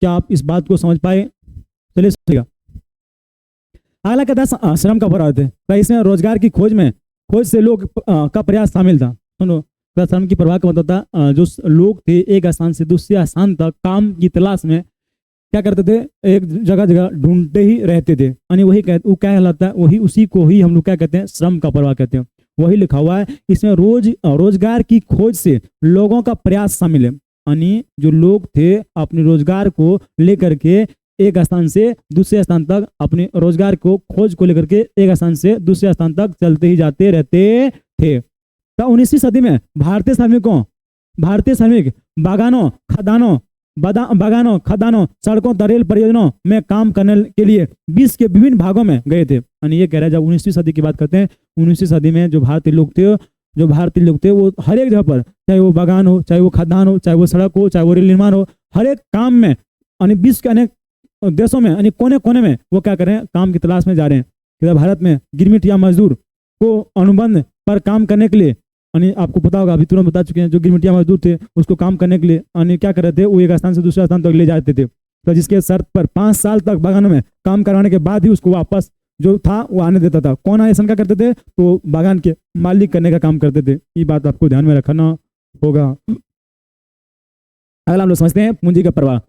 क्या आप इस बात को समझ पाए? चलिए सुनिएगा। अगला कहता है श्रम का प्रभाव थे। इसमें रोजगार की खोज से लोग का प्रयास शामिल था। सुनो, श्रम की प्रभाव का मतलब था जो लोग थे एक स्थान से दूसरे स्थान तक काम की तलाश में क्या करते थे, एक जगह ढूंढते ही रहते थे। यानी वो क्या कहलाता है, उसी को ही हम लोग क्या कहते हैं, श्रम का प्रभाव कहते हैं। वही लिखा हुआ है इसमें रोजगार की खोज से लोगों का प्रयास शामिल है। यानी जो लोग थे अपने रोजगार को लेकर के एक स्थान से दूसरे स्थान तक अपने रोजगार को खोज को लेकर के एक स्थान से दूसरे स्थान तक चलते ही जाते रहते थे। तो 19वीं सदी में भारतीय श्रमिक बागानों, खदानों, सड़कों, रेल परियोजनाओं में काम करने के लिए विश्व के विभिन्न भागों में गए थे। यानी ये कह रहा है जब 19वीं सदी की बात करते हैं, 19वीं सदी में जो भारतीय लोग थे वो हर एक जगह पर, चाहे वो बागान हो, चाहे वो खदान हो, चाहे वो सड़क हो, चाहे वो रेल निर्माण हो, हर एक काम में यानी विश्व के अनेक देशों में यानी कोने कोने में वो क्या कर रहे हैं, काम की तलाश में जा रहे हैं। भारत में गिरमिट या मजदूर को अनुबंध पर काम करने के लिए, यानी आपको पता होगा, अभी तुरंत बता चुके हैं, जो गिरमिटिया मजदूर थे उसको काम करने के लिए यानी क्या कर रहे थे, वो एक स्थान से दूसरे स्थान तक ले जाते थे। तो जिसके शर्त पर 5 साल तक बागानों में काम करवाने के बाद ही उसको वापस जो था वो आने देता था। कौन ऐसा क्या करते थे, तो बागान के मालिक करने का काम करते थे। ये बात आपको ध्यान में रखना होगा। अगला हम लोग समझते हैं पूंजी का प्रवाह।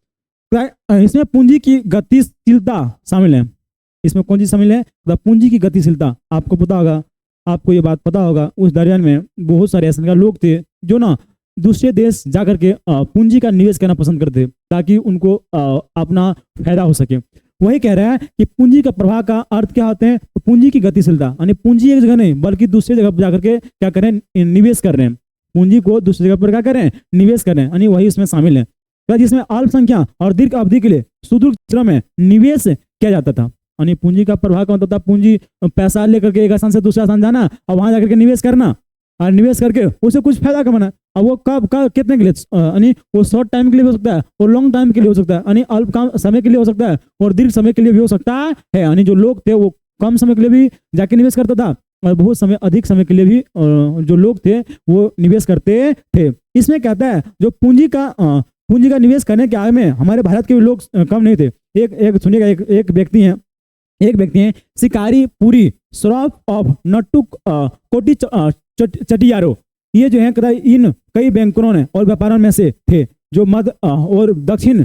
इसमें पूंजी की गतिशीलता शामिल है। इसमें कौन चीज शामिल है, पूंजी की गतिशीलता। आपको पता होगा, आपको ये बात पता होगा, उस दौरान में बहुत सारे ऐसे लोग थे जो ना दूसरे देश जाकर के पूंजी का निवेश करना पसंद करते ताकि उनको अपना फायदा हो सके। वही कह रहा है कि पूंजी का प्रवाह का अर्थ क्या होते हैं, तो पूंजी की गतिशीलता यानी पूंजी एक जगह नहीं बल्कि दूसरी जगह पर जाकर के क्या करें, निवेश कर रहे हैं। पूंजी को दूसरी जगह पर क्या करें, निवेश कर रहे हैं, यानी वही इसमें शामिल है। जिसमें अल्पसंख्या और दीर्घ अवधि के लिए सुदूर क्षेत्रों में निवेश किया जाता था। यानी पूंजी का प्रभाव का मतलब था पूंजी पैसा लेकर के एक स्थान से दूसरा स्थान जाना और वहां जाकर के निवेश करना। निवेश करके उसे कुछ फायदा कमाना है। अब वो कब कितने के लिए, यानी वो शॉर्ट टाइम के लिए हो सकता है और लॉन्ग टाइम के लिए हो सकता है, यानी अल्प समय के लिए हो सकता है और दीर्घ समय के लिए भी हो सकता है। यानी जो लोग थे वो कम समय के लिए भी जाके निवेश करता था और बहुत समय अधिक समय के लिए भी जो लोग थे वो निवेश करते थे। इसमें कहता है जो पूंजी का निवेश करने के आगे में हमारे भारत के भी लोग कम नहीं थे। एक सुनिएगा, एक व्यक्ति हैं शिकारी पुरी, श्रॉफ ऑफ नट्टू कोटी चटियारो। ये जो है इन कई बैंकरों ने और व्यापारों में से थे जो मध्य और दक्षिण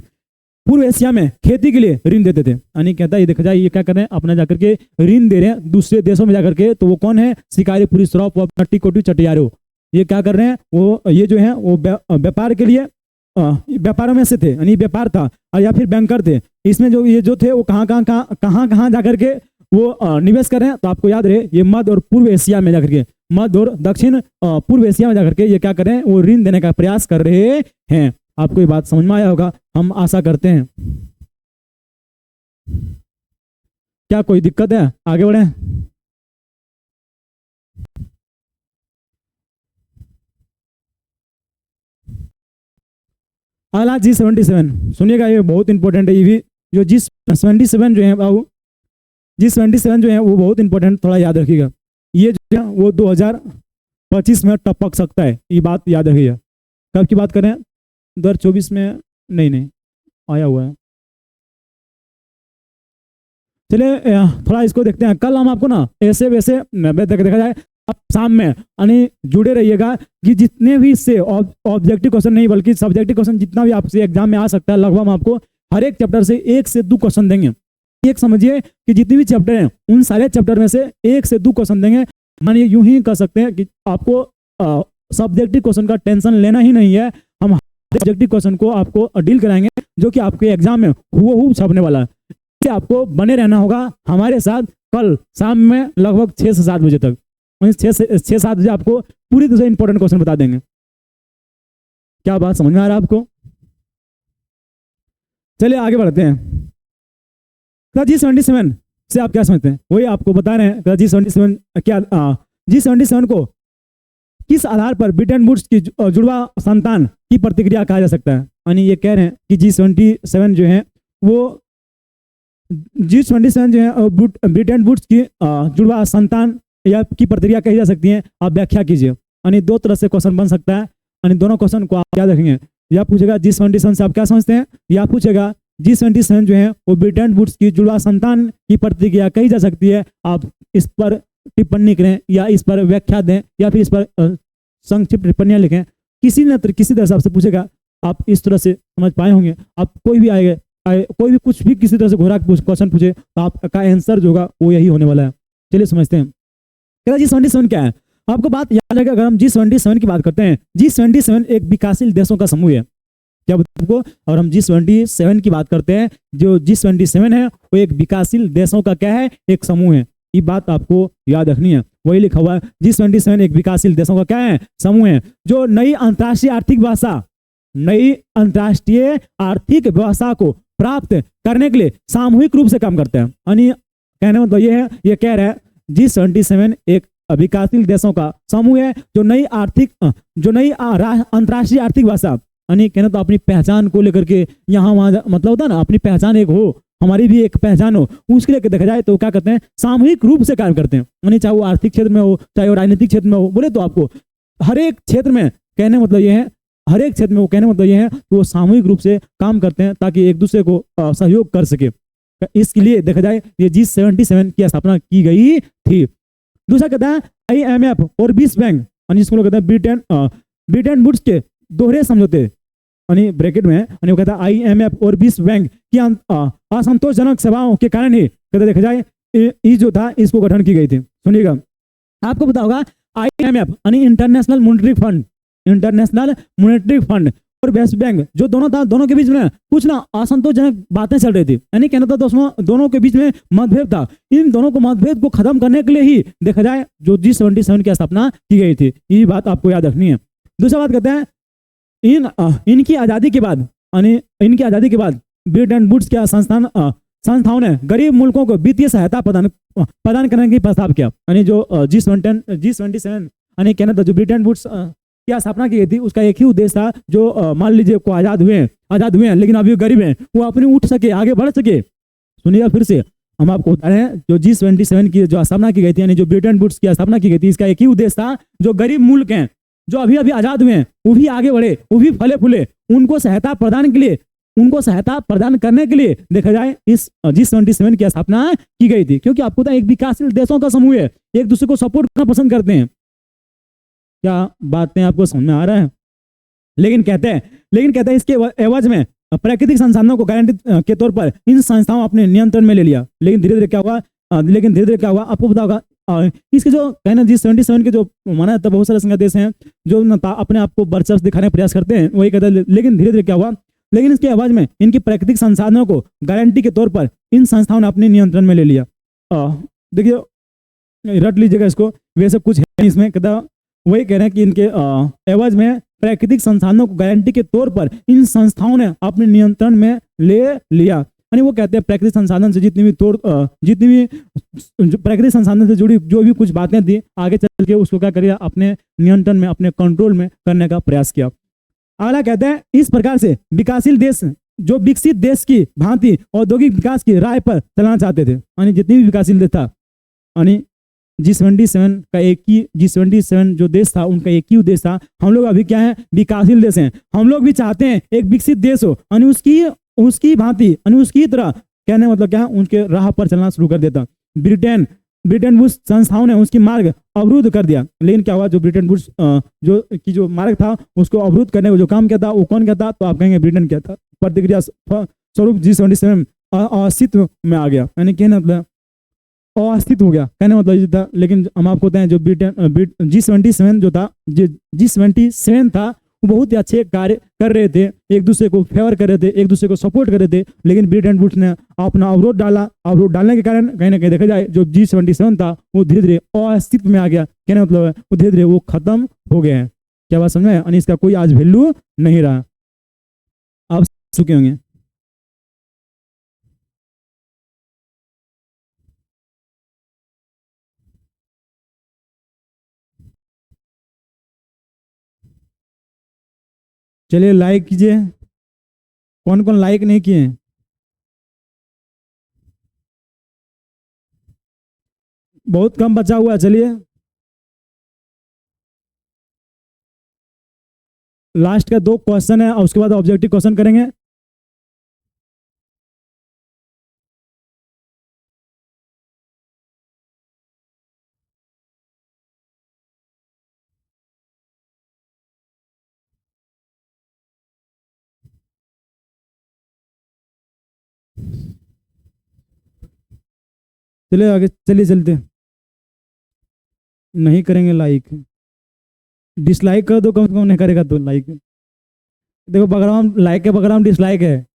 पूर्व एशिया में खेती के लिए ऋण देते थे। यानी कहता है ये देखा जाए ये क्या कर रहे हैं, अपना जाकर के ऋण दे रहे हैं दूसरे देशों में जाकर के। तो वो कौन है, शिकारी पुरी, श्रॉफ ऑफ नट्टी कोटी चटियारो। ये क्या कर रहे हैं, वो ये जो है वो व्यापार के लिए व्यापारों में से थे, यानी व्यापार था और या फिर बैंकर थे। इसमें जो ये जो थे वो कहाँ जाकर के वो निवेश कर रहे हैं। तो आपको याद रहे ये मध्य और पूर्व एशिया में जाकर के, मध्य और दक्षिण पूर्व एशिया में जाकर के ये क्या कर रहे हैं, वो ऋण देने का प्रयास कर रहे हैं। आपको ये बात समझ में आया होगा, हम आशा करते हैं। क्या कोई दिक्कत है, आगे बढ़े? अगला G77 सुनिएगा, ये बहुत इंपॉर्टेंट है। ये भी जो G77 जो है बाबू, G77 जो है वो बहुत इंपॉर्टेंट, थोड़ा याद रखिएगा। ये जो है वो 2025 में टपक सकता है, ये बात याद रखिएगा। कब की बात करें, 2024 में नहीं आया हुआ है। चलिए थोड़ा इसको देखते हैं। कल हम आपको ना ऐसे वैसे देखा जाए, अब शाम में यानी जुड़े रहिएगा कि जितने भी इससे ऑब्जेक्टिव क्वेश्चन नहीं बल्कि सब्जेक्टिव क्वेश्चन जितना भी आपसे एग्जाम में आ सकता है, लगभग हम आपको हर एक चैप्टर से 1 से 2 क्वेश्चन देंगे। एक समझिए कि जितने भी चैप्टर हैं उन सारे चैप्टर में से 1 से 2 क्वेश्चन देंगे। मानिए यूं ही कर सकते हैं कि आपको सब्जेक्टिव क्वेश्चन का टेंशन लेना ही नहीं है। हम सब्जेक्टिव क्वेश्चन को आपको डील कराएंगे जो कि आपके एग्जाम में हूबहू छपने वाला है। इससे आपको बने रहना होगा हमारे साथ कल शाम में लगभग 6 से 7 बजे तक। 6-7 बजे आपको पूरी तरह से इंपॉर्टेंट क्वेश्चन बता देंगे। क्या बात समझ में आ रहा है आपको? चलिए आगे बढ़ते हैं। G77 से आप क्या समझते हैं, वही आपको बता रहे हैं। G77 क्या, G77 को किस आधार पर ब्रिटेन वुड्स की जुड़वा संतान की प्रतिक्रिया कहा जा सकता है। यानी ये कह रहे हैं कि G77 जो है वो G77 जो है ब्रिटेन वुड्स की जुड़वा संतान या की प्रतिक्रिया कही जा सकती है। आप व्याख्या कीजिए। यानी 2 तरह से क्वेश्चन बन सकता है, यानी दोनों क्वेश्चन को आप याद रखेंगे। या पूछेगा G77 से आप क्या समझते हैं, या पूछेगा G77 जो है वो ब्रिटेन वुड्स की जुड़वा संतान की प्रतिक्रिया कही जा सकती है। आप इस पर टिप्पणी करें या इस पर व्याख्या दें या फिर इस पर संक्षिप्त टिप्पणियां लिखें। किसी तरह से आपसे पूछेगा, आप इस तरह से समझ पाए होंगे। आप कोई भी कोई भी कुछ भी किसी तरह से घोरा क्वेश्चन पूछे तो आपका आंसर जो होगा वो यही होने वाला है। चलिए समझते हैं G77 क्या है। आपको बात याद है कि अगर हम G77 की बात करते हैं, G77 एक विकासशील देशों का समूह है। क्या बताया आपको? और हम G77 की बात करते हैं, जो G77 है वो एक विकासशील देशों का क्या है, एक समूह है। ये बात आपको याद रखनी है। वही लिखा हुआ है G77 एक विकासशील देशों का क्या है, समूह है, जो नई अंतर्राष्ट्रीय आर्थिक व्यवस्था को प्राप्त करने के लिए सामूहिक रूप से काम करते हैं। यानी कहने मतलब ये है, ये कह रहा है G77 एक विकासशील देशों का समूह है जो नई अंतर्राष्ट्रीय आर्थिक व्यवस्था, यानी कहना तो अपनी पहचान को लेकर के यहाँ वहाँ मतलब होता है ना, अपनी पहचान एक हो, हमारी भी एक पहचान हो, उसके लिए देखा जाए तो क्या करते हैं, सामूहिक रूप से कार्य करते हैं। यानी चाहे वो आर्थिक क्षेत्र में हो, चाहे वो राजनीतिक क्षेत्र में हो, बोले तो आपको हर एक क्षेत्र में कहने मतलब ये है, हर एक क्षेत्र में वो कहने मतलब ये है कि वो सामूहिक रूप से काम करते हैं ताकि एक दूसरे को सहयोग कर सके। इसके लिए देखा जाए ये G77 की स्थापना की गई थी। दूसरा कहता है IMF और विश्व बैंक, यानी इसको लोग कहते हैं ब्रिटेन वुड्स के दोहरे समझौते, यानी ब्रैकेट में, यानी वो कहता है IMF और विश्व बैंक की असंतोषजनक सेवाओं के कारण ही कहते देखा जाए ये जो था इसको गठन की गई थी। सुनिएगा, आपको पता होगा IMF यानी इंटरनेशनल मॉनेटरी फंड और वेस्ट बैंक जो दोनों था, दोनों के बीच में कुछ ना असंतोषजनक बातें चल रही थी। यानी कहना था दोनों के बीच में मतभेद था। इन दोनों को मतभेद को खत्म करने के लिए ही देखा जाए जो G77 की स्थापना की गई थी। ये बात आपको याद रखनी है। दूसरा बात कहते हैं इनकी आज़ादी के बाद, यानी इनकी आज़ादी के बाद ब्रिटेन वुड्स के संस्थाओं ने गरीब मुल्कों को वित्तीय सहायता प्रदान करने की प्रस्ताव किया। यानी जो G77 यानी कहना था जो ब्रिटेन वुड्स की स्थापना की गई थी उसका एक ही उद्देश्य था, जो मान लीजिए को आजाद हुए हैं लेकिन अभी गरीब हैं, वो अपनी उठ सके, आगे बढ़ सके। सुनिएगा फिर से, हम आपको बता रहे हैं जो G77 की जो स्थापना की गई थी, यानी जो ब्रिटेन वुड्स की स्थापना की गई थी, इसका एक ही उद्देश्य था, जो गरीब मुल्क हैं, जो अभी अभी आजाद हुए हैं, वो भी आगे बढ़े, वो भी फले फूले, उनको सहायता प्रदान के लिए, उनको सहायता प्रदान करने के लिए देखा जाए इस G77 की स्थापना की गई थी। क्योंकि आपको पता है एक विकासशील देशों का समूह है, एक दूसरे को सपोर्ट करना पसंद करते हैं। क्या बातें आपको समझ में आ रहा है? लेकिन कहते हैं इसके एवज में प्राकृतिक संसाधनों को गारंटी के तौर पर इन संस्थाओं अपने नियंत्रण में ले लिया। लेकिन धीरे धीरे क्या हुआ आपको पता होगा, इसके जो कहना G77 के जो माना जाता है बहुत सारे संघ देश हैं जो अपने आप को वर्चस्व दिखाने का प्रयास करते हैं, वही कहते हैं। लेकिन धीरे धीरे क्या हुआ, लेकिन इसके आवाज में इनकी प्राकृतिक संसाधनों को गारंटी के तौर पर इन संस्थाओं ने अपने नियंत्रण में ले लिया। देखिए रट लीजिएगा इसको, वैसे कुछ है इसमें, कहता वही कह रहे हैं कि इनके एवज में प्राकृतिक संसाधनों को गारंटी के तौर पर इन संस्थाओं ने अपने नियंत्रण में ले लिया। यानी वो कहते हैं प्राकृतिक संसाधन से जितनी भी प्राकृतिक संसाधन से जुड़ी जो भी कुछ बातें थी, आगे चल के उसको क्या करिए, अपने नियंत्रण में, अपने कंट्रोल में करने का प्रयास किया। अगला कहते हैं इस प्रकार से विकासशील देश जो विकसित देश की भांति औद्योगिक विकास की राह पर चलना चाहते थे, यानी जितनी भी विकासशील देश था, यानी G77 का एक ही G77 जो देश था उनका एक ही उद्देश्य था, हम लोग अभी क्या है, विकासशील देश हैं, हम लोग भी चाहते हैं एक विकसित देश हो, यानी उसकी भांति, यानी उसकी तरह, कहने मतलब क्या है, उनके राह पर चलना शुरू कर देता। ब्रिटेन वुड्स संस्थाओं ने उसकी मार्ग अवरुद्ध कर दिया। लेकिन क्या हुआ, जो ब्रिटेन वुड्स जो मार्ग था उसको अवरुद्ध करने को जो काम किया था वो कौन किया था, तो आप कहेंगे ब्रिटेन किया था। प्रतिक्रिया स्वरूप G77 अस्तित्व में आ गया, यानी कहने मतलब अस्तित्व हो गया, कहने मतलब ये था। लेकिन हम आपको बताएं जो G77 जो था, G77 था, वो बहुत ही अच्छे कार्य कर रहे थे, एक दूसरे को फेवर कर रहे थे, एक दूसरे को सपोर्ट कर रहे थे। लेकिन ब्रिटेन वुड्स ने अपना अवरोध डाला, अवरोध डालने के कारण कहीं ना कहीं देखा जाए जो G77 था वो धीरे धीरे अस्तित्व में आ गया। कहने मतलब है वो धीरे धीरे वो खत्म हो गए हैं। क्या बात समझ में? यानी इसका कोई आज वैल्यू नहीं रहा। आप चुके होंगे। चलिए लाइक कीजिए, कौन कौन लाइक नहीं किए हैं? बहुत कम बचा हुआ है। चलिए लास्ट का 2 क्वेश्चन है और उसके बाद ऑब्जेक्टिव क्वेश्चन करेंगे। चलिए आगे, चलिए चलते। नहीं करेंगे लाइक, डिसलाइक कर दो, कम से कम नहीं करेगा तो लाइक। देखो बैकग्राउंड लाइक के बैकग्राउंड डिसलाइक है।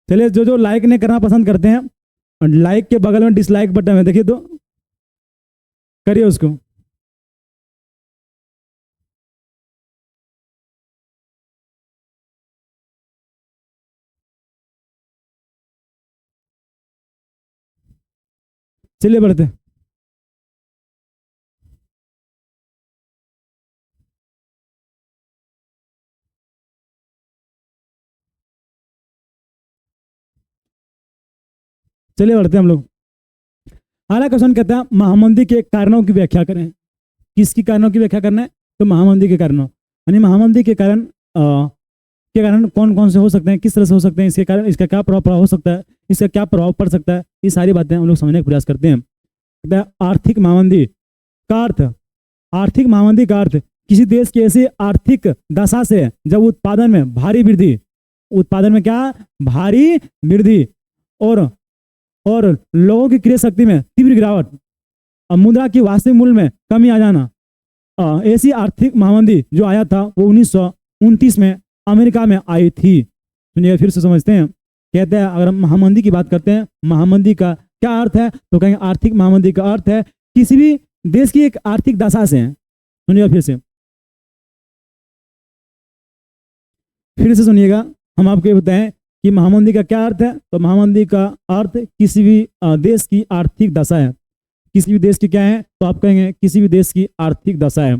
चलिए जो जो लाइक नहीं करना पसंद करते हैं, लाइक के बगल में डिसलाइक बटन है, देखिए तो करिए उसको। चलिए बढ़ते। चलिए बढ़ते हम लोग। अगला क्वेश्चन कहता है महामंदी के कारणों की व्याख्या करें। किसकी कारणों की व्याख्या करना है? तो महामंदी के कारणों, यानी महामंदी के कारण कौन कौन से हो सकते हैं, किस तरह से हो सकते हैं, इसके कारण इसका क्या प्रभाव हो सकता है, इसका क्या प्रभाव पड़ सकता है, ये सारी बातें हम लोग समझने का प्रयास करते हैं। आर्थिक महामंदी का अर्थ, आर्थिक महामंदी का अर्थ किसी देश की ऐसी आर्थिक दशा से जब उत्पादन में भारी वृद्धि, उत्पादन में क्या भारी वृद्धि और लोगों की क्रय शक्ति में तीव्र गिरावट और मुद्रा की वास्तविक मूल्य में कमी आ जाना, ऐसी आर्थिक महामंदी जो आया था वो 1929 में अमेरिका में आई थी। सुनिए फिर से समझते हैं। कहते हैं अगर हम महामंदी की बात करते हैं, महामंदी का क्या अर्थ है, तो कहेंगे आर्थिक महामंदी का अर्थ है किसी भी देश की एक आर्थिक दशा से। सुनिए फिर से सुनिएगा, हम आपको ये बताएं कि महामंदी का क्या अर्थ है? तो महामंदी का अर्थ किसी भी देश की आर्थिक दशा है। किसी भी देश की क्या है? तो आप कहेंगे किसी भी देश की आर्थिक दशा है।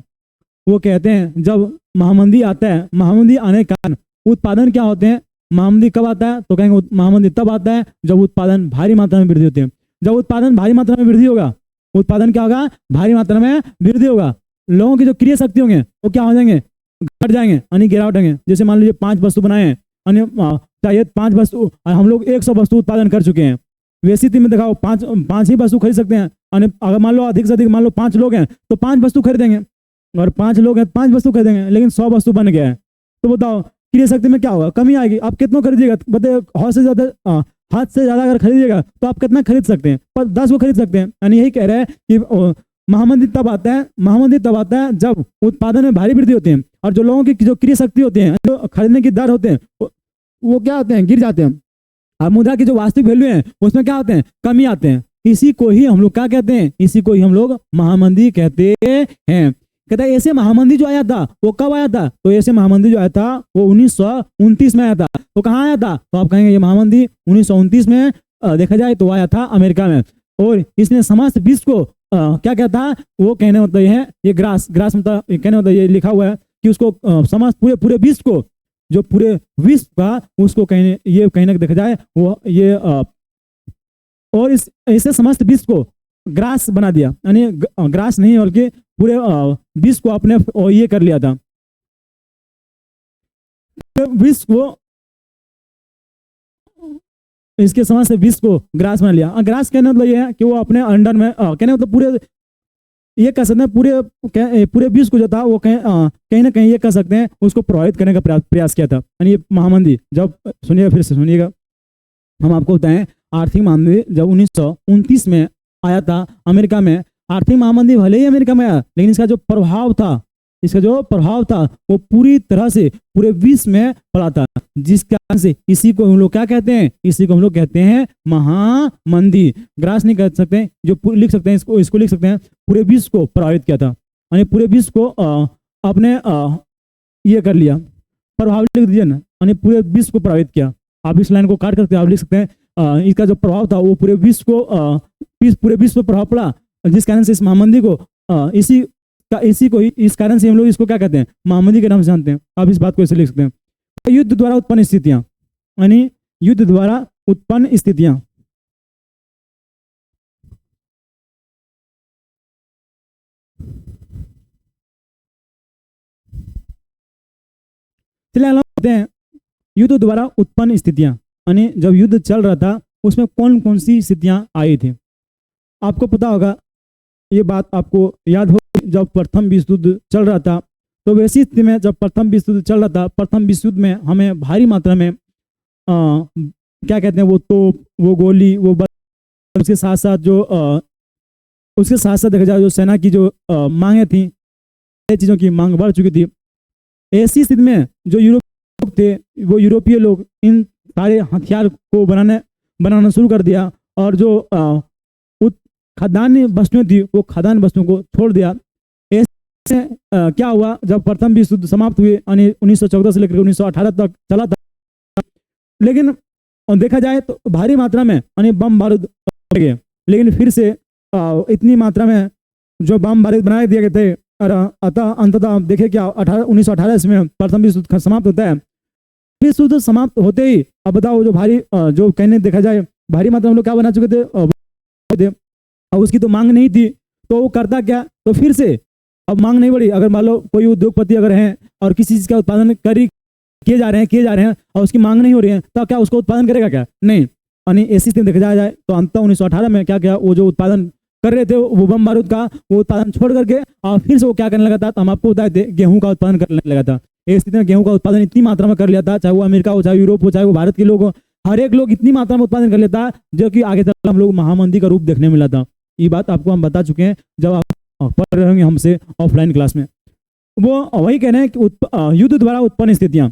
वो कहते हैं जब महामंदी आता है, महामंदी आने के कारण उत्पादन क्या होते हैं? महामंदी कब आता है? तो कहेंगे महामंदी तब आता है जब उत्पादन भारी मात्रा में वृद्धि होती है। जब उत्पादन भारी मात्रा में वृद्धि होगा, उत्पादन क्या होगा? भारी मात्रा में वृद्धि होगा। लोगों की जो क्रिय शक्ति होंगे वो क्या हो जाएंगे? घट जाएंगे, यानी गिरावट होंगे। जैसे मान लीजिए 5 वस्तु बनाए हैं, चाहिए 5 वस्तु, हम लोग 100 वस्तु उत्पादन कर चुके हैं। वैसी स्थिति में दिखाओ 5 ही वस्तु खरीद सकते हैं। अगर मान लो अधिक से अधिक मान लो 5 लोग हैं तो 5 वस्तु खरीदेंगे, और 5 लोग हैं 5 वस्तु खरीदेंगे। लेकिन 100 वस्तु बन गया है तो बताओ क्रिय शक्ति में क्या होगा? कमी आएगी। आप कितना खरीदिएगा? बताइए, हाथ से ज्यादा अगर खरीदिएगा तो आप कितना खरीद सकते हैं? पर 10 को खरीद सकते हैं। यानी यही कह रहे हैं कि महामंदी तब आता है जब उत्पादन में भारी वृद्धि होती है, और जो लोगों की जो क्रिय शक्ति होती है, जो खरीदने की दर होते हैं, वो क्या होते हैं? गिर जाते हैं। और मुद्रा की जो वास्तविक वैल्यू है उसमें क्या होते हैं? कमी आते हैं। इसी को ही हम लोग क्या कहते हैं? इसी को ही हम लोग महामंदी कहते हैं। कहता है ऐसे महामंदी जो आया था वो कब आया था? तो ऐसे महामंदी जो आया था वो 1929 में आया था। तो कहाँ आया था? तो आप कहेंगे ये महामंदी 1929 में देखा जाए तो आया था अमेरिका में। और इसने समस्त विश्व को क्या कहता है? वो कहने मतलब ये ग्रास मतलब कहने मतलब ये लिखा हुआ है कि उसको समस्त पूरे विश्व को, जो पूरे विश्व का उसको कहने देखा जाए वो ये और इसे समस्त विश्व को ग्रास बना दिया। यानी ग्रास नहीं बल्कि पूरे विश्व को अपने ये कर लिया था। विश्व को, इसके समस्त से विश्व को ग्रास बना लिया। ग्रास कहने मतलब ये है कि वो अपने अंडर में कहने मतलब पूरे ये कह सकते हैं पूरे विश्व को जो था वो कहीं ना कहीं ये कह सकते हैं उसको प्रभावित करने का प्रयास किया था। यानी ये महामंदी जब सुनिएगा, फिर से सुनिएगा, हम आपको बताएं आर्थिक महामंदी जब 1929 में आया था अमेरिका में। आर्थिक महामंदी भले ही अमेरिका में आया, लेकिन इसका जो प्रभाव था वो पूरी तरह से पूरे विश्व में फैला था, जिस कारण से इसी को हम लोग क्या कहते हैं? इसी को हम लोग कहते हैं महामंदी। ग्रास नहीं कह सकते, जो लिख सकते हैं इसको लिख सकते हैं पूरे विश्व को प्रभावित किया था। यानी पूरे विश्व को अपने ये कर लिया, प्रभावित लिख दीजिए ना, यानी पूरे विश्व को प्रभावित किया। आप इस लाइन को काट करके आप लिख सकते हैं इसका जो प्रभाव था वो पूरे विश्व पर प्रभाव पड़ा, जिस कारण से इस महामंदी को इस कारण से हम लोग इसको क्या कहते हैं? महामंदी के नाम से जानते हैं। आप इस बात को ऐसे लिख सकते हैं। युद्ध द्वारा उत्पन्न स्थितियां, यानी युद्ध द्वारा उत्पन्न स्थितियां। चलिए युद्ध द्वारा उत्पन्न स्थितियां, यानी जब युद्ध चल रहा था उसमें कौन कौन सी स्थितियां आई थी? आपको पता होगा, ये बात आपको याद हो, जब प्रथम विश्व युद्ध चल रहा था तो वैसी स्थिति में जब प्रथम विश्व युद्ध चल रहा था, प्रथम विश्व युद्ध में हमें भारी मात्रा में क्या कहते हैं वो तोप, वो गोली, वो उसके साथ साथ देखा जाए जो सेना की जो मांगे थी, चीज़ों की मांग बढ़ चुकी थी। ऐसी स्थिति में जो यूरोपीय लोग इन सारे हथियार को बनाना शुरू कर दिया, और जो खाद्यान्न वस्तुएं थी वो खाद्यान्न वस्तुओं को छोड़ दिया। ऐसे क्या हुआ, जब प्रथम विश्व युद्ध समाप्त हुए, यानी 1914 से लेकर 1918 तक चला था, लेकिन देखा जाए तो भारी मात्रा में यानी बम बारूद हो गए। लेकिन फिर से इतनी मात्रा में जो बम बारूद बनाए दिए गए थे, और अंततः आप देखें क्या 1918 में प्रथम विश्व युद्ध समाप्त होता है। विश्व युद्ध समाप्त होते ही अब बताओ जो कहने देखा जाए भारी मात्रा में लोग क्या बना चुके थे, और उसकी तो मांग नहीं थी, तो वो करता क्या? तो फिर से अब मांग नहीं बढ़ी। अगर मान लो कोई उद्योगपति अगर हैं और किसी चीज़ का उत्पादन किए जा रहे हैं और उसकी मांग नहीं हो रही है, तो क्या उसको उत्पादन करेगा क्या? नहीं। यानी ऐसी स्थिति देखा जाए तो अंततः 1918 में क्या किया, वो जो उत्पादन कर रहे थे वो बम बारूद का, वो उत्पादन छोड़ करके और फिर से वो क्या करने लगा था, तो हम आपको बताए थे गेहूं का उत्पादन करने लगा था। इस स्थिति में गेहूं का उत्पादन इतनी मात्रा में कर लिया था, चाहे वो अमेरिका हो, चाहे यूरोप हो, चाहे वो भारत के लोग हो, हर एक लोग इतनी मात्रा में उत्पादन कर लेता, जो कि आगे चल हम लोग महामंदी का रूप देखने मिला था। ये बात आपको हम बता चुके हैं जब आप पढ़ रहे होंगे हमसे ऑफलाइन क्लास में। वो वही कह रहे हैं कि युद्ध द्वारा उत्पन्न स्थितियां,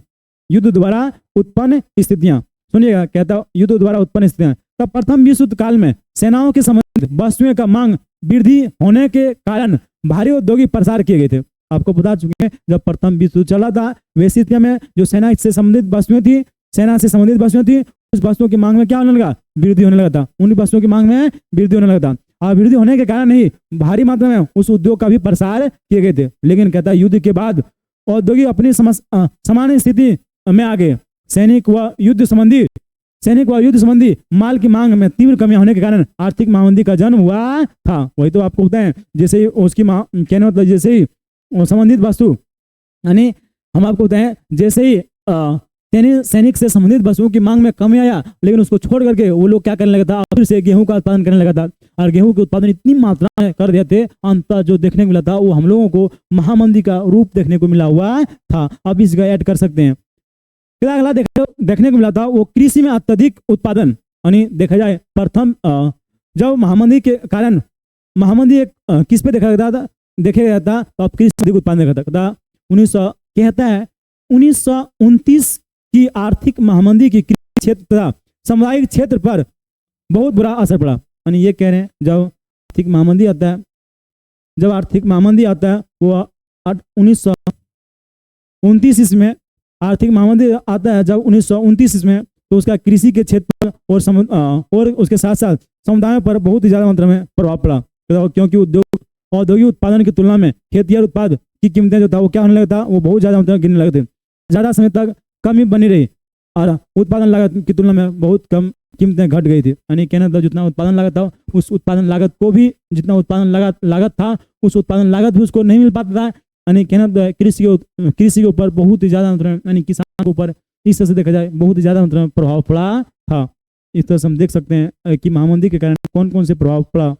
सुनिएगा, कहता युद्ध द्वारा उत्पन्न स्थितियां। तब प्रथम विश्व युद्ध काल में सेनाओं के संबंधित वस्तुओं का मांग वृद्धि होने के कारण भारी औद्योगिक प्रसार किए गए थे। आपको बता चुके हैं जब प्रथम विश्व युद्ध चला था, वैसी स्थिति में जो सेना से संबंधित वस्तुएं थी सेना से संबंधित वस्तुएं थी, उस वस्तुओं की मांग में क्या होने लगा, वृद्धि होने लगा था। उन वस्तुओं की मांग में वृद्धि होने लगा था, और वृद्धि होने के कारण ही भारी मात्रा में उस उद्योग का भी प्रसार किए गए थे। लेकिन कहता है युद्ध के बाद औद्योगिक अपनी सामान्य स्थिति में आ गए। सैनिक व युद्ध संबंधी माल की मांग में तीव्र कमी होने के कारण आर्थिक महामंदी का जन्म हुआ था। वही तो आपको बताएं, जैसे ही उसकी कहने मतलब जैसे ही संबंधित वस्तु, यानी हम आपको बताएं जैसे ही सैनिक से संबंधित वस्तुओं की मांग में कमी आया, लेकिन उसको छोड़ करके वो लोग क्या करने लगा था, फिर से गेहूं का उत्पादन करने लगा था। और गेहूं के उत्पादन इतनी मात्रा में कर दिए थे, अंत जो देखने को मिला था वो हम लोगों को महामंदी का रूप देखने को मिला हुआ था। अब इसका ऐड कर सकते हैं। फिर अगला देखने को मिला था वो कृषि में अत्यधिक उत्पादन, यानी देखा जाए प्रथम जब महामंदी के कारण महामंदी एक किस पे देखा गया था तो अब कृषि अधिक उत्पादन देखा था। 1929 की आर्थिक महामंदी की कृषि क्षेत्र तथा सामुदायिक क्षेत्र पर बहुत बुरा असर पड़ा। यानी ये कह रहे हैं जब आर्थिक महामंदी आता है वो 1929 इसमें आर्थिक महामंदी आता है जब 1929 इसमें, तो उसका कृषि के क्षेत्र पर और उसके साथ साथ समुदायों पर बहुत ही ज़्यादा मात्रा में प्रभाव पड़ा, क्योंकि औद्योगिक उत्पादन की तुलना में खेतिहर उत्पाद की कीमतें जो था वो क्या होने लगा था, वो बहुत ज़्यादा मात्रा में गिरने लगे थे। ज़्यादा समय तक कमी बनी रही और उत्पादन लागत की तुलना में बहुत कम कीमतें घट गई थी। यानी कहना था जितना उत्पादन लागत था उस उत्पादन लागत को भी, जितना उत्पादन लागत था उस उत्पादन लागत भी उसको नहीं मिल पाता था। यानी कहना कृषि के ऊपर बहुत ही ज़्यादा मात्रा में, यानी किसानों के ऊपर इस तरह से देखा जाए बहुत ही ज़्यादा मात्रा में प्रभाव पड़ा था। इस तरह से हम देख सकते हैं कि महामंदी के कारण कौन कौन से प्रभाव पड़ा।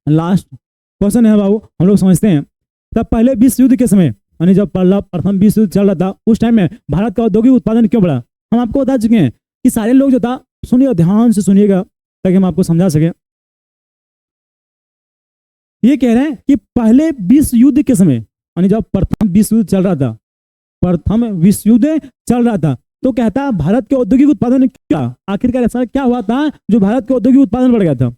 लास्ट क्वेश्चन है बाबू, हम लोग समझते हैं तब पहले विश्व युद्ध के समय, यानी जब प्रथम विश्व युद्ध चल रहा था उस टाइम में भारत का औद्योगिक उत्पादन क्यों बढ़ा। हम आपको बता चुके हैं कि सारे लोग जो था, सुनिए ध्यान से सुनिएगा ताकि हम आपको समझा सके। ये कह रहे हैं कि पहले विश्व युद्ध के समय, यानी जब प्रथम विश्व युद्ध चल रहा था तो कहता भारत के औद्योगिक उत्पादन क्या, आखिरकार ऐसा क्या हुआ था जो भारत के औद्योगिक उत्पादन बढ़ गया था,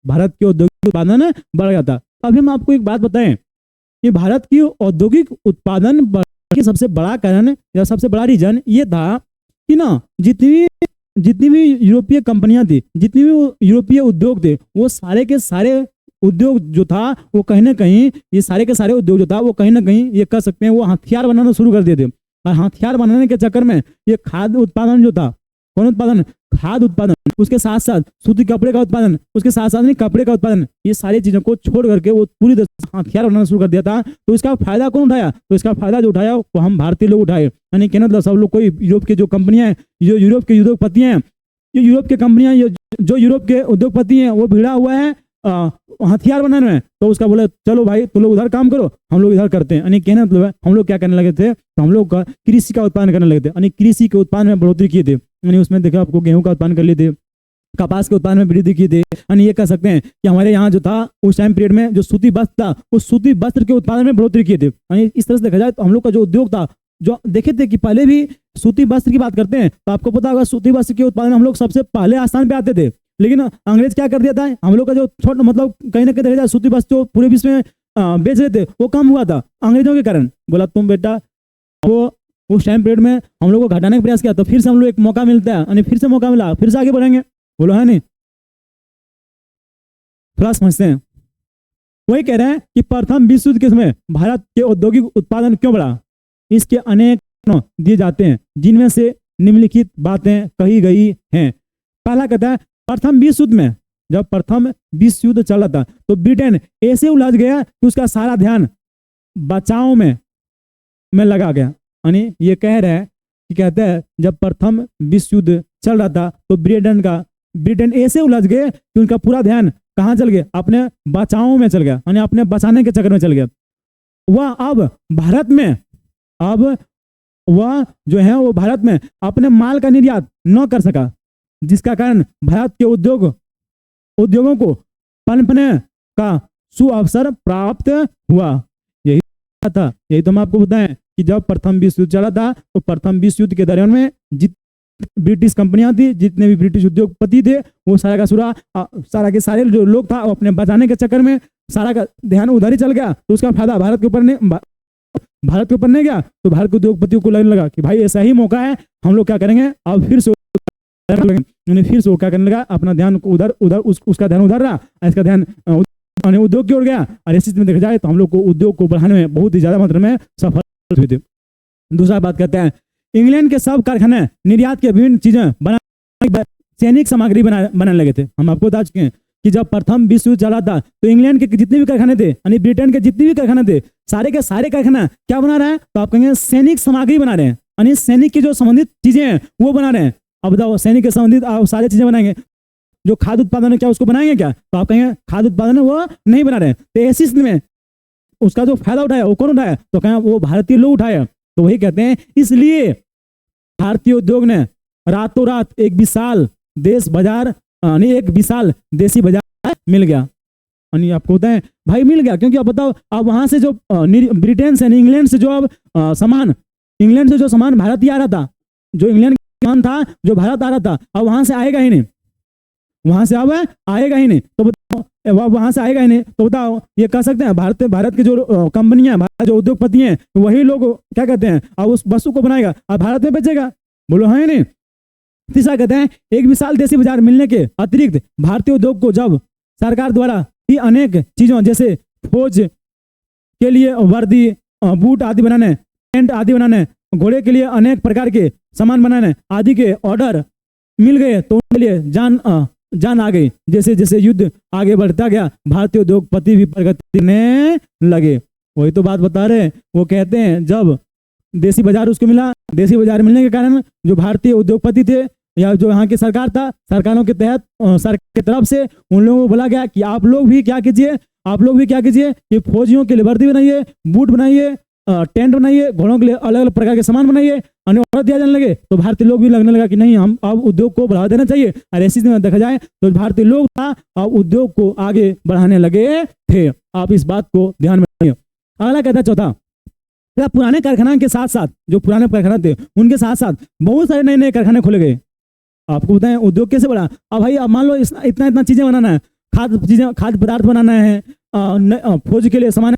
भारत के औद्योगिक उत्पादन बढ़ गया था। अभी हम आपको एक बात बताएं कि भारत की औद्योगिक उत्पादन बढ़ने का सबसे बड़ा कारण या सबसे बड़ा रीजन ये था कि ना जितनी भी यूरोपीय कंपनियां थी, जितनी भी यूरोपीय उद्योग थे, वो सारे के सारे उद्योग जो था वो कहीं ना कहीं, ये सारे के सारे उद्योग जो था वो कहीं ना कहीं ये कह सकते हैं वो हथियार बनाना शुरू कर दिए थे। और हथियार बनाने के चक्कर में ये खाद्य उत्पादन जो था, कौन उत्पादन, खाद्य उत्पादन, उसके साथ साथ सूती कपड़े का उत्पादन, उसके साथ साथ नहीं कपड़े का उत्पादन, ये सारी चीजों को छोड़ करके वो पूरी तरह से हथियार बनाना शुरू कर दिया था। तो इसका फायदा कौन उठाया, तो इसका फायदा जो उठाया वो हम भारतीय लोग उठाए। यानी कहना मतलब सब लोग, कोई यूरोप के जो कंपनियां हैं, जो यूरोप के उद्योगपति हैं, ये यूरोप के कंपनियां, जो यूरोप के उद्योगपति हैं वो भिड़ा हुआ है हथियार बनाने में। तो उसका बोले चलो भाई तुम लोग उधर काम करो, हम लोग इधर करते हैं। यानी कहना मतलब है हम लोग क्या करने लगे थे, तो हम लोग का कृषि का उत्पादन करने लगे थे, यानी कृषि के उत्पादन में बढ़ोतरी किए थे। यानी उसमें देखा आपको गेहूं का उत्पादन कर लिए थे, कपास के उत्पादन में वृद्धि की थे। यानी ये कह सकते हैं कि हमारे यहाँ जो था उस टाइम पीरियड में जो सूती वस्त्र था, उस सूती वस्त्र के उत्पादन में बढ़ोतरी किए थे। यानी इस तरह से देखा जाए तो हम लोग का जो उद्योग था, जो देखे थे कि पहले भी सूती वस्त्र की बात करते हैं तो आपको पता होगा सूती वस्त्र के उत्पादन हम लोग सबसे पहले स्थान पे आते थे। लेकिन अंग्रेज क्या कर दिया था, हम लोग का जो छोटा मतलब कहीं ना कहीं देखा जाए सूती वस्त्र जो पूरे विश्व में बेच रहे थे वो कम हुआ था अंग्रेजों के कारण। बोला तुम बेटा, वो उस टाइम पीरियड में हम लोग को घटाने का प्रयास किया, तो फिर से हम लोग एक मौका मिलता है, यानी फिर से मौका मिला, फिर से आगे बढ़ेंगे। बोलो है नहीं, थोड़ा समझते हैं। वही कह रहे हैं कि प्रथम विश्व युद्ध के समय भारत के औद्योगिक उत्पादन क्यों बढ़ा, इसके अनेक कारण दिए जाते हैं जिनमें से निम्नलिखित बातें कही गई हैं। पहला कहता है प्रथम विश्व युद्ध में, जब प्रथम विश्व युद्ध चल रहा था तो ब्रिटेन ऐसे उलझ गया कि उसका सारा ध्यान बचाव में लगा गया। यानी ये कह रहे हैं कि कहते हैं जब प्रथम विश्व युद्ध चल रहा था तो ब्रिटेन ऐसे उलझ गए कि उनका पूरा ध्यान कहाँ चल गया, अपने बचाव में चल गया, यानी अपने बचाने के चक्कर में चल गया। वह अब भारत में वह जो है वो भारत में अपने माल का निर्यात न कर सका, जिसका कारण भारत के उद्योगों को पनपने का सुअवसर प्राप्त हुआ। यही था, यही तो हम आपको बताएं कि जब प्रथम विश्व युद्ध चला था तो प्रथम विश्व युद्ध के दौरान में ब्रिटिश कंपनियां थी, जितने भी ब्रिटिश उद्योगपति थे, वो सारा के सारे जो लोग था वो अपने बचाने के चक्कर में सारा का ध्यान उधर ही चल गया। तो उसका फायदा भारत के ऊपर भारत के ऊपर नहीं गया तो भारत के उद्योगपतियों को लगने लगा कि भाई ऐसा ही मौका है, हम लोग क्या करेंगे, अब फिर से फिर से वो क्या करने लगा, अपना ध्यान उधर उधर उसका ध्यान उधर रहा, इसका ध्यान उद्योग की ओर गया। और इस स्थिति में देखा जाए तो हम लोग को उद्योग को बढ़ाने में बहुत ही ज्यादा मात्रा में सफल हुए थे। दूसरा बात करते हैं, इंग्लैंड के सब कारखाने निर्यात के विभिन्न चीजें बना सैनिक सामग्री बनाने लगे थे। हम आपको बता चुके हैं कि जब प्रथम विश्व युद्ध चला था तो इंग्लैंड के जितने भी कारखाने थे, यानी ब्रिटेन के जितने भी कारखाने थे, सारे के सारे कारखाना क्या बना रहे हैं, तो आप कहेंगे सैनिक सामग्री बना रहे हैं, यानी सैनिक की जो संबंधित चीजें हैं वो बना रहे हैं। अब बताओ, सैनिक के संबंधित आप सारी चीजें बनाएंगे, जो खाद्य उत्पादन है क्या उसको बनाएंगे क्या, तो आप कहेंगे खाद्य उत्पादन है वो नहीं बना रहे। तो ऐसी स्थिति में उसका जो फायदा उठाया वो कौन उठाया, तो कहें वो भारतीय लोग उठाया। तो वही कहते हैं, इसलिए भारतीय उद्योग ने रातों रात एक विशाल देश बाजार, एक विशाल देशी बाजार मिल गया। यानी आपको होता है भाई मिल गया, क्योंकि आप बताओ, अब वहां से जो ब्रिटेन से इंग्लैंड से जो अब सामान, इंग्लैंड से जो सामान भारत ही आ रहा था, जो इंग्लैंड का सामान था जो भारत आ रहा था, अब वहां से आएगा ही नहीं, वहां से अब आएगा ही नहीं। तो बताओ वहां से आएगा ही नहीं, तो बताओ ये कह सकते हैं भारत की जो कंपनियां, भारत जो उद्योगपति हैं, वही लोग क्या कहते हैं, अब उस वस्तु को बनाएगा और भारत में बेचेगा, बोलो है नहीं। तीसरा कहते हैं, एक विशाल देशी बाजार मिलने के अतिरिक्त भारतीय उद्योग को जब सरकार द्वारा ही अनेक चीजों जैसे फौज के लिए वर्दी, बूट आदि बनाने, टेंट आदि बनाने, घोड़े के लिए अनेक प्रकार के सामान बनाने आदि के ऑर्डर मिल गए, तो उनके लिए जान आ गई। जैसे जैसे युद्ध आगे बढ़ता गया, भारतीय उद्योगपति भी प्रगति करने लगे। वही तो बात बता रहे, वो कहते हैं जब देशी बाजार उसको मिला, देशी बाजार मिलने के कारण जो भारतीय उद्योगपति थे या जो यहाँ की सरकार था, सरकारों के तहत सरकार की तरफ से उन लोगों को बोला गया कि आप लोग भी क्या कीजिए, कि फौजियों के लिए वर्दी बनाइए, बूट बनाइए, टेंट बनाइए, घोड़ों के लिए अलग अलग प्रकार के सामान बनाइए, अन्य ऑर्डर दिया जाने लगे। तो भारतीय लोग भी लगने लगा कि नहीं, हम अब उद्योग को बढ़ावा देना चाहिए। और ऐसी में देखा जाए तो भारतीय लोग था अब उद्योग को आगे बढ़ाने लगे थे। आप इस बात को ध्यान में रखिए। अगला कहता है चौथा, पुराने कारखानों के साथ साथ, जो पुराने कारखाने थे उनके साथ साथ बहुत सारे नए नए कारखाने खोले गए। आपको बताएं उद्योग कैसे बढ़ा। अब भाई अब मान लो इतना इतना चीजें बनाना है, खाद्य पदार्थ बनाना है, फौज के लिए सामान,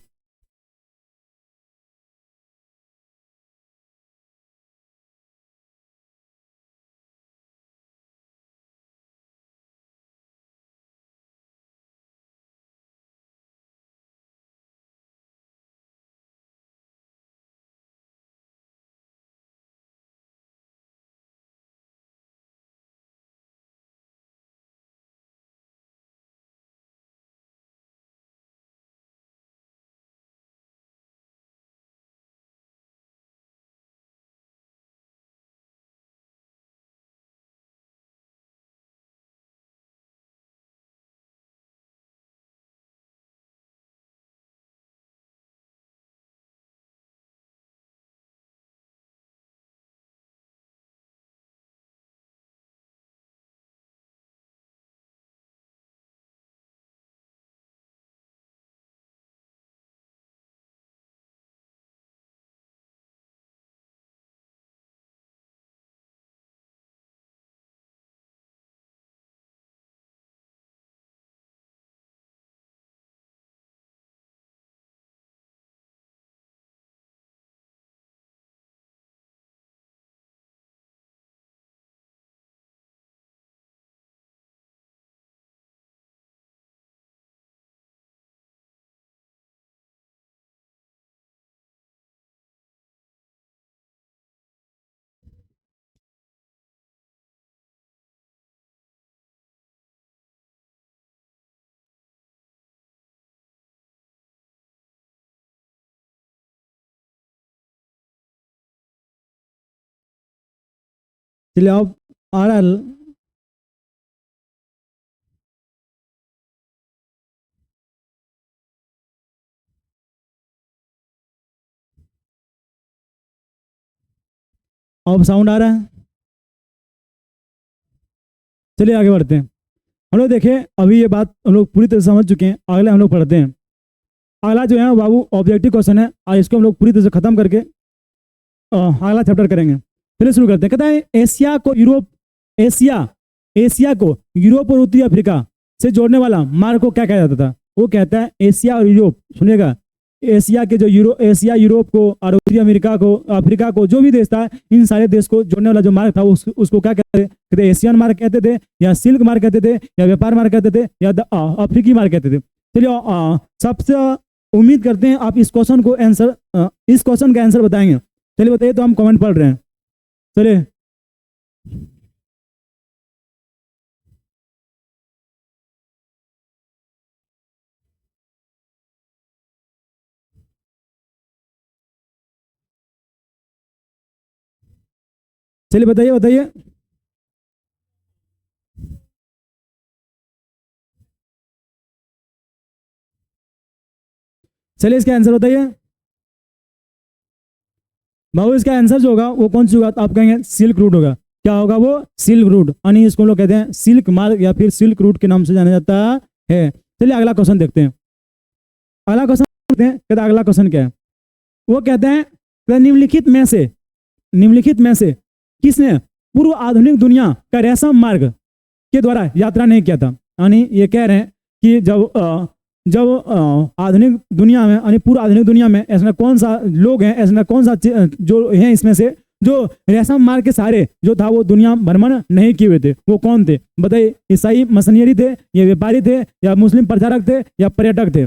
चलिए अब आ रहा है। अब साउंड आ रहा है। चलिए आगे बढ़ते हैं। हम लोग देखें अभी ये बात हम लोग पूरी तरह से समझ चुके हैं। अगले हम लोग पढ़ते हैं। अगला जो है बाबू ऑब्जेक्टिव क्वेश्चन है, और इसको हम लोग पूरी तरह से खत्म करके अगला चैप्टर करेंगे। चलिए शुरू करते हैं। कहता है एशिया को यूरोप और उत्तरी अफ्रीका से जोड़ने वाला मार्ग को क्या कहा जाता था। वो कहता है एशिया और यूरोप, सुनिएगा, एशिया के जो एशिया यूरोप को और उत्तरी अमेरिका को अफ्रीका को जो भी देश था, इन सारे देश को जोड़ने वाला जो मार्ग था उसको क्या कहते थे? एशियन मार्ग कहते थे, या सिल्क मार्ग कहते थे, या व्यापार मार्ग कहते थे, या अफ्रीकी मार्ग कहते थे। चलिए सबसे उम्मीद करते हैं आप इस क्वेश्चन का आंसर बताएंगे। चलिए बताइए, तो हम कमेंट पढ़ रहे हैं। चलिए चलिए बताइए बताइए। चलिए इसका आंसर बताइए बाबू। इसका आंसर जो होगा वो कौन सी होगा? तो आप कहेंगे सिल्क रूट होगा। क्या होगा वो? सिल्क रूट, यानी इसको लोग कहते हैं सिल्क मार्ग या फिर सिल्क रूट के नाम से जाना जाता है। चलिए अगला क्वेश्चन देखते हैं। अगला क्वेश्चन देखते हैं, कहते अगला क्वेश्चन क्या है? वो कहते हैं निम्नलिखित में से किसने पूर्व आधुनिक दुनिया का रेशम मार्ग के द्वारा यात्रा नहीं किया था? यानी ये कह रहे हैं कि जब आधुनिक दुनिया में, यानी पूर्व आधुनिक दुनिया में ऐसा कौन सा लोग हैं, ऐसा कौन सा जो हैं इसमें से जो रेशम मार्ग के सहारे जो था वो दुनिया भ्रमण नहीं किए हुए थे, वो कौन थे? बताइए। ईसाई मशीनरी थे, या व्यापारी थे, या मुस्लिम प्रचारक थे, या पर्यटक थे?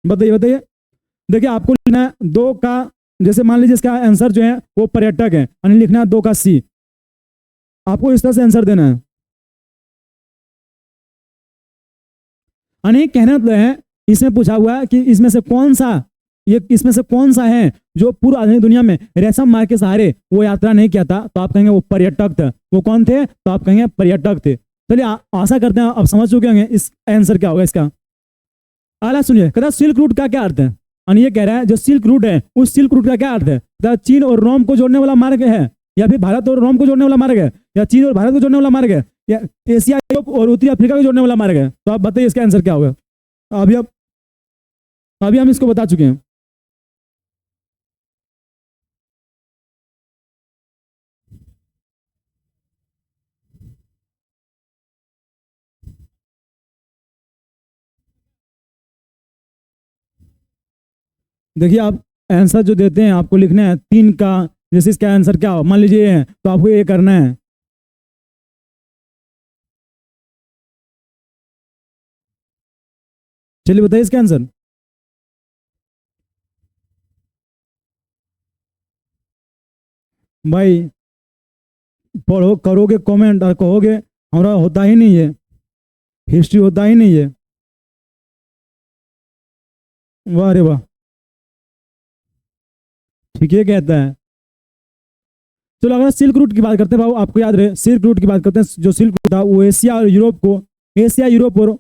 बताइए बताइए। देखिए आपको लिखना है 2 का, जैसे मान लीजिए इसका आंसर जो है वो पर्यटक है, यानी लिखना है 2 का सी। आपको इस तरह से आंसर देना है। यानी कहना मतलब है, इसमें पूछा हुआ है कि इसमें से कौन सा है जो पूर्व आधुनिक दुनिया में रेशम मार्ग के सहारे वो यात्रा नहीं किया था? तो आप कहेंगे वो पर्यटक थे। वो कौन थे? तो आप कहेंगे पर्यटक थे। चलिए आशा करते हैं आप समझ चुके होंगे इस आंसर क्या होगा इसका। अगला सुनिए, कहता सिल्क रूट का क्या अर्थ है? यानी ये कह रहा है जो सिल्क रूट है, उस सिल्क रूट का क्या अर्थ है? चीन और रोम को जोड़ने वाला मार्ग है, या फिर भारत और रोम को जोड़ने वाला मार्ग है, या चीन और भारत को जोड़ने वाला मार्ग है, या एशिया यूरोप और उत्तरी अफ्रीका को जोड़ने वाला मार्ग है? तो आप बताइए इसका आंसर क्या होगा। अभी हम इसको बता चुके हैं। देखिए आप आंसर जो देते हैं आपको लिखना है 3 का, जैसे इसका आंसर क्या हो, मान लीजिए ये है तो आपको ये करना है। चलिए बताइए इसका आंसर। भाई पढ़ो, करोगे कमेंट और कहोगे हमारा होता ही नहीं है, हिस्ट्री होता ही नहीं है। वाह रे वाह, ठीक है कहता है। चलो अगर सिल्क रूट की बात करते हैं, बाबू आपको याद रहे सिल्क रूट की बात करते हैं। जो सिल्क रूट था वो एशिया यूरोप और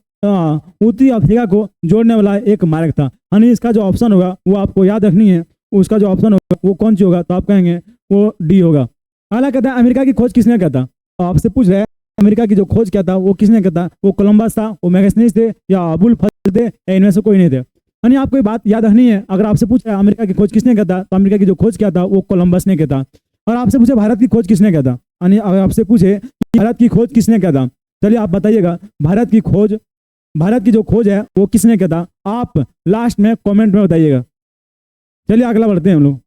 उत्तरी अफ्रीका को जोड़ने वाला एक मार्ग था। यानी इसका जो ऑप्शन होगा वो आपको याद रखनी है, उसका जो ऑप्शन होगा वो कौन सी होगा? तो आप कहेंगे वो डी होगा। अगला कहता है अमेरिका की खोज किसने किया था? आपसे पूछ रहा है अमेरिका की जो खोज किया था वो किसने किया था? वो कोलंबस था, वो मैगनीज थे, या अबुल फजल थे, या इनमें से कोई नहीं थे? यानी आपको ये बात याद रखनी है, अगर आपसे पूछा है अमेरिका की खोज किसने किया था, तो अमेरिका की जो खोज किया था वो कोलंबस ने किया था। और आपसे पूछे भारत की खोज किसने किया था, यानी अगर आपसे पूछे भारत की खोज किसने किया था, चलिए आप बताइएगा भारत की जो खोज है वो किसने किया था? आप लास्ट में कमेंट में बताइएगा। चलिए अगला बढ़ते हैं हम लोग।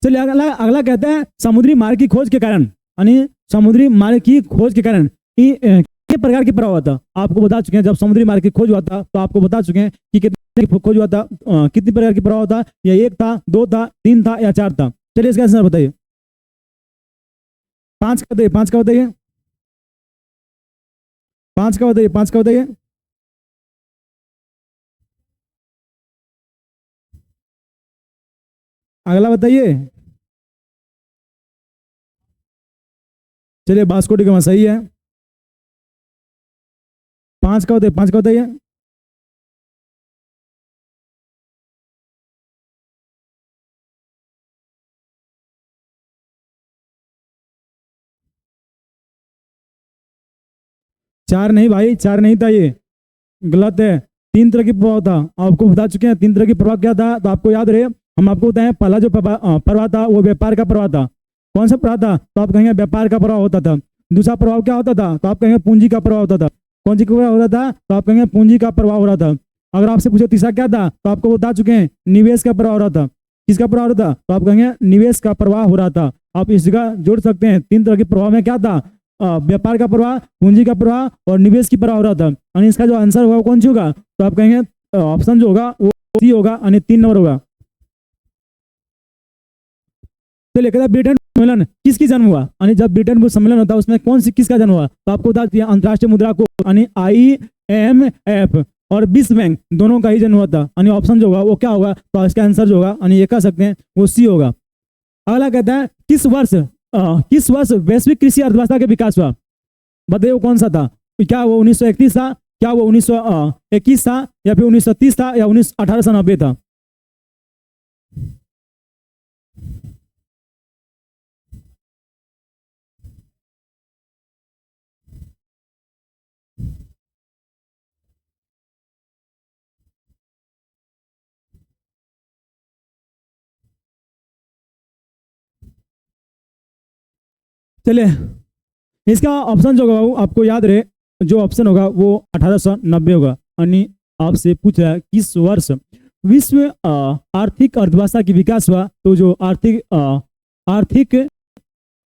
चलिए अगला कहते हैं समुद्री मार्ग की खोज के कारण, यानी समुद्री मार्ग की खोज के कारण कितने प्रकार की प्रभाव हुआ था? आपको बता चुके हैं जब समुद्री मार्ग की खोज हुआ था तो आपको बता चुके हैं कि कितनी खोज हुआ था, कितनी प्रकार की प्रभाव था, या 1 था, 2 था, 3 था, या 4 था? चलिए इसका आंसर बताइए। 5 का बताइए, 5 का बताइए, 5 का बताइए, 5 का बताइए। अगला बताइए। चलिए वास्को डी गामा सही है। 5 का बताइए, 5 का बताइए। चार नहीं भाई, 4 नहीं था, ये गलत है। 3 तरह की प्रभाव था, आपको बता चुके हैं 3 तरह की प्रभाव क्या था, तो आपको याद रहे। हम आपको बताएं पहला जो प्रभाव था वो व्यापार का प्रभाव था। कौन सा प्रभाव था? तो आप कहेंगे व्यापार का प्रभाव होता था। दूसरा प्रभाव क्या होता था? तो आप कहेंगे पूंजी का प्रभाव होता था। कौन सी प्रवाह हो रहा था? तो आप कहेंगे पूंजी का प्रवाह हो रहा था। अगर आपसे पूछे तीसरा क्या था, तो आपको बता चुके हैं, निवेश का प्रवाह हो रहा था। किसका प्रवाह हो रहा था? तो आप कहेंगे निवेश का प्रवाह हो रहा था। आप इस जगह जोड़ सकते हैं, तीन तरह के प्रवाह में क्या था? व्यापार का प्रवाह, पूंजी का प्रवाह और निवेश की प्रवाह हो रहा था। यानी इसका जो आंसर होगा वो कौन सी होगा? तो आप कहेंगे ऑप्शन जो होगा वो सी होगा, यानी 3 नंबर होगा। चलिए, कहता है ब्रिटेन सम्मेलन किसकी जन्म हुआ? यानी जब ब्रिटेन वुड सम्मेलन होता है उसमें कौन सी किसका जन्म हुआ? तो आपको बता दिया अंतर्राष्ट्रीय मुद्रा कोष यानी IMF और विश्व बैंक दोनों का ही जन्म हुआ था। यानी ऑप्शन जो होगा वो क्या होगा? तो इसका आंसर जो होगा यानी ये कह सकते हैं वो सी होगा। अगला कहता है किस वर्ष वैश्विक कृषि अर्थव्यवस्था का विकास हुआ? बताइए वो कौन सा था? क्या वो 1931 था, क्या वो 1921 था, या फिर 1930 था, या 1890 था? चलिए, इसका ऑप्शन जो होगा वो आपको याद रहे, जो ऑप्शन होगा वो 1890 होगा। यानी आपसे पूछ रहा है किस वर्ष विश्व आर्थिक अर्थव्यवस्था की विकास हुआ? तो जो आर्थिक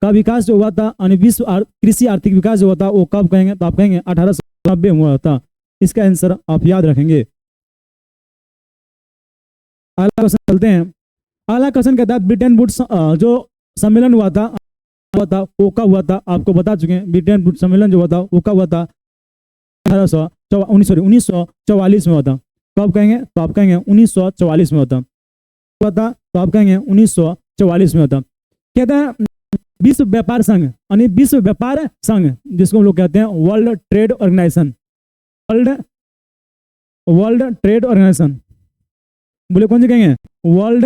का विकास जो हुआ था, यानी विश्व कृषि आर्थिक विकास जो हुआ था वो कब कहेंगे? तो आप कहेंगे 1890 में हुआ था। इसका आंसर आप याद रखेंगे। अगला क्वेश्चन चलते हैं। अगला क्वेश्चन कहता है ब्रिटेन वुड्स जो सम्मेलन हुआ था वो कब हुआ था? आपको बता चुके हैं, ब्रिटेन वुड्स सम्मेलन जो हुआ था वो कब हुआ था? 1944 में हुआ था। कब कहेंगे? तो आप कहेंगे 1944 में हुआ था। तो आप कहेंगे 1944 में हुआ था। कहता है विश्व व्यापार संघ, यानी विश्व व्यापार संघ जिसको हम लोग कहते हैं world trade organisation, world world trade organisation, बोले कौन से कहेंगे? वर्ल्ड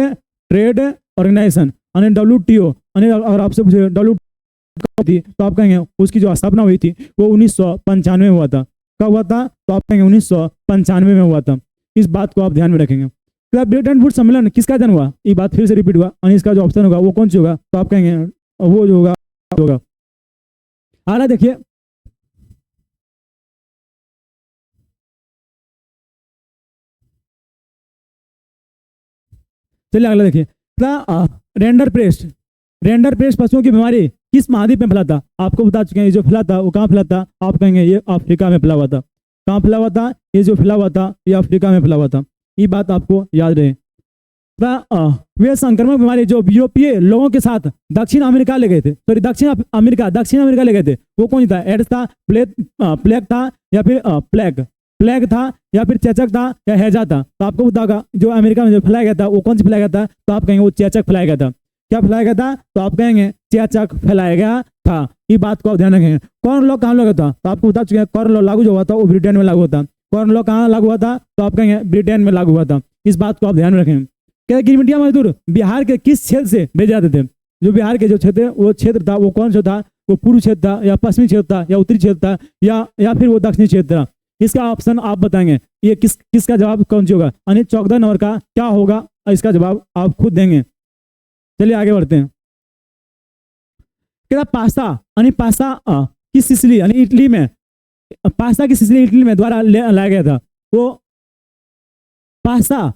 ट्रेड ऑर्गेनाइजेशन यानी WTO। यानी अगर आपसे पूछे WTO थी तो आप कहेंगे उसकी जो स्थापना हुई थी वो 1995 में हुआ था। कब हुआ था? तो आप कहेंगे 1995 में हुआ था। इस बात को आप ध्यान में रखेंगे। तो ब्रिटेन वुड्स सम्मेलन किसका जन्म हुआ? ये बात फिर से रिपीट हुआ, और इसका जो ऑप्शन होगा वो कौन सी होगा? तो आप कहेंगे वो जो होगा। आ रहा देखिए, चलिए अगला देखिए। रेंडर पेस्ट पशुओं की बीमारी किस महाद्वीप में फैला था? आपको बता चुके हैं ये जो फैला था वो कहाँ फैला था? आप कहेंगे ये अफ्रीका में फैला हुआ था। कहाँ फैला हुआ था? ये जो फैला हुआ था ये अफ्रीका में फैला हुआ था। ये बात आपको याद रहे। वे संक्रमण बीमारी जो यूरोपीय लोगों के साथ दक्षिण अमेरिका ले गए थे, सॉरी दक्षिण अमेरिका ले गए थे, वो कौन था? एड्स था, प्लेग था, या फिर प्लेग था, या फिर चेचक था, या हैजा था? तो आपको बताओगा जो अमेरिका में जो फैलाया गया था वो कौन सी फैलाया गया था? तो आप कहेंगे वो चेचक फैलाया गया था। क्या फैलाया गया था? तो आप कहेंगे चेचक फैलाया गया था। ये बात को आप ध्यान रखेंगे। कॉर्न लॉ कहाँ लागू था? तो आपको बता चुके हैं कॉर्न लॉ लागू जो हुआ था वो ब्रिटेन में लागू हुआ था। कॉर्न लॉ कहाँ लागू हुआ था? तो आप कहेंगे ब्रिटेन में लागू हुआ था। इस बात को आप ध्यान में रखें। क्या गिरमिटिया मजदूर बिहार के किस क्षेत्र से भेजे जाते थे? जो बिहार के जो क्षेत्र वो क्षेत्र था वो कौन सा था? वो पूर्व क्षेत्र था, या पश्चिमी क्षेत्र था, या उत्तरी क्षेत्र था, या फिर वो दक्षिणी क्षेत्र था? इसका ऑप्शन आप बताएंगे। ये किसका जवाब कौन सी होगा? यानी 14 नंबर का क्या होगा? इसका जवाब आप खुद देंगे। चलिए आगे बढ़ते हैं। क्या पास्ता, यानी पास्ता किस सिसिली यानी इटली में, पास्ता की सिसिली इटली में द्वारा लाया गया था? वो पास्ता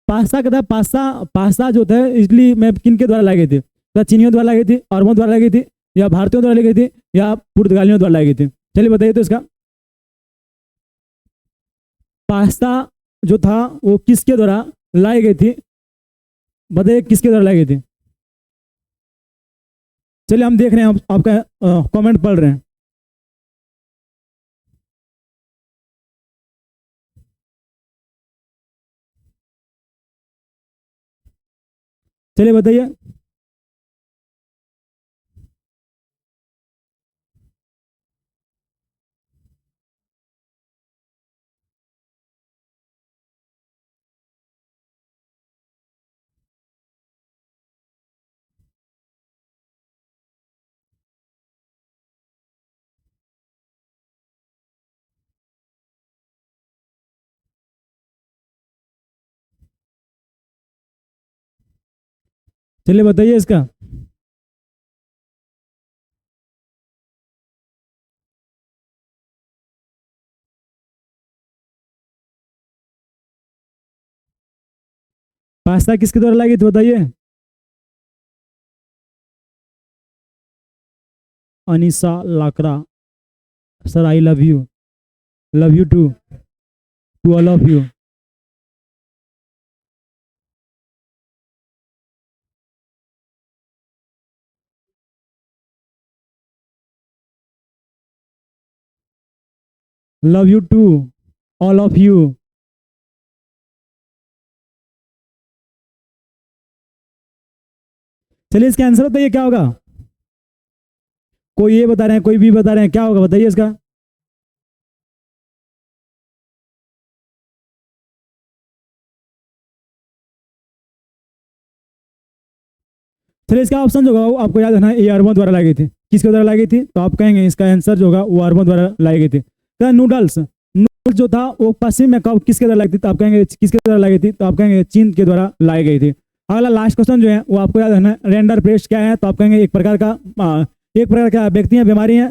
पास्ता का था, पास्ता जो था इटली में किन के द्वारा लाई गई थी? क्या चीनियों द्वारा लाई गई थी, अरबों द्वारा लाई गई थी, या भारतीयों द्वारा लाई गई थी, या पुर्तगालियों द्वारा लाई गई थी? चलिए बताइए तो इसका। पास्ता जो था वो किसके द्वारा लाई गई थी? बताइए किसके द्वारा लाई गई थी? चलिए हम देख रहे हैं, आपका कमेंट पढ़ रहे हैं। चलिए बताइए। चलिए बताइए इसका। पास्ता किसके द्वारा लाई गई थी बताइए? Anisha Lakra. Sir I love you to all of you. Love you to all of you. चलिए इसका आंसर बताइए क्या होगा? कोई ये बता रहे हैं, कोई भी बता रहे हैं, क्या होगा बताइए इसका? चलिए इसका ऑप्शन जो होगा वो आपको याद रखना है, ये अरबों द्वारा लाई गई थी। किसके द्वारा लाई गई थी? तो आप कहेंगे इसका आंसर जो होगा वो अरबों द्वारा लाई गई थी। तो नूडल्स नूडल्स जो था वो पश्चिम में कब किसके द्वारा लाई गई थी? तो आप कहेंगे किसके द्वारा लाई गई थी? तो आप कहेंगे चीन के द्वारा लाई गई थी। अगला लास्ट क्वेश्चन जो है वो आपको याद रखना है, रेंडर पेस्ट क्या है? तो आप कहेंगे एक प्रकार का व्यक्ति है, बीमारी है,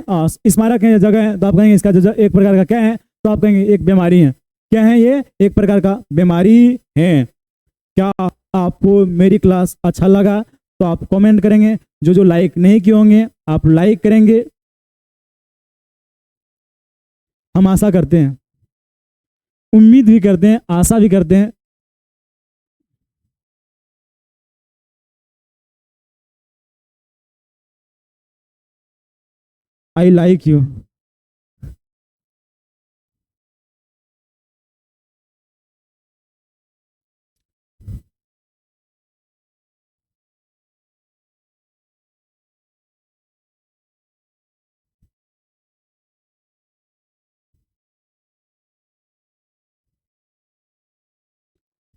स्मारक है, जगह है। तो आप कहेंगे इसका एक प्रकार का क्या है? तो आप कहेंगे एक बीमारी है। क्या है ये? एक प्रकार का बीमारी है। क्या आपको मेरी क्लास अच्छा लगा? तो आप कमेंट करेंगे। जो जो लाइक नहीं किए होंगे आप लाइक करेंगे। हम आशा करते हैं, उम्मीद भी करते हैं, आशा भी करते हैं। I like you.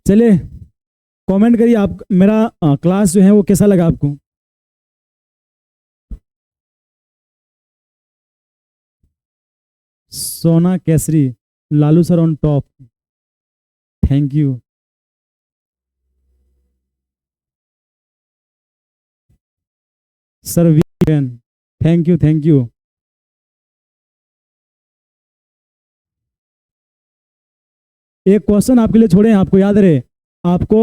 चलिए कमेंट करिए आप, मेरा क्लास जो है वो कैसा लगा आपको? सोना Kesari, Lalu sir on top. Thank you sir Viren. Thank you thank you. एक क्वेश्चन आपके लिए छोड़े हैं, आपको याद रहे, आपको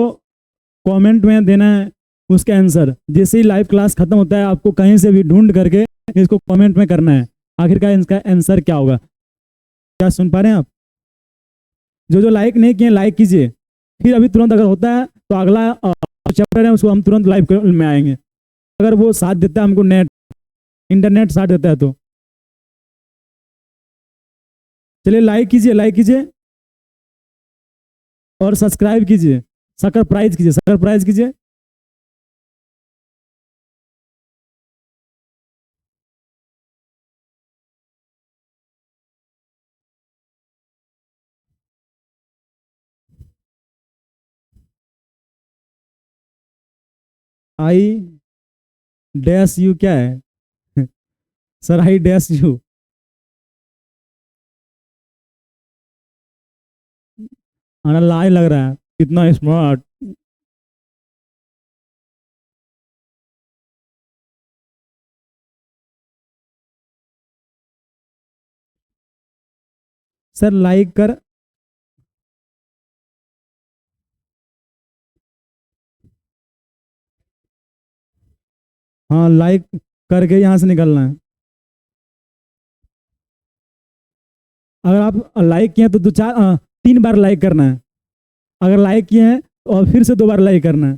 कमेंट में देना है उसका आंसर। जैसे ही लाइव क्लास खत्म होता है आपको कहीं से भी ढूंढ करके इसको कमेंट में करना है, आखिरकार इसका आंसर क्या होगा। क्या सुन पा रहे हैं आप? जो जो लाइक नहीं किए लाइक कीजिए, फिर अभी तुरंत अगर होता है तो अगला चैप्टर है उसको हम तुरंत लाइव में आएंगे, अगर वो साथ देता है हमको, नेट इंटरनेट साथ देता है तो। चलिए लाइक कीजिए और सब्सक्राइब कीजिए, सकर प्राइज कीजिए। आई डैश यू क्या है? Sir I dash you. हमारा लाई लग रहा है, कितना स्मार्ट। सर लाइक कर, हाँ लाइक करके यहाँ से निकलना है। अगर आप लाइक किए तो 3 बार लाइक करना है। अगर लाइक किए हैं और फिर से 2 बार लाइक करना है।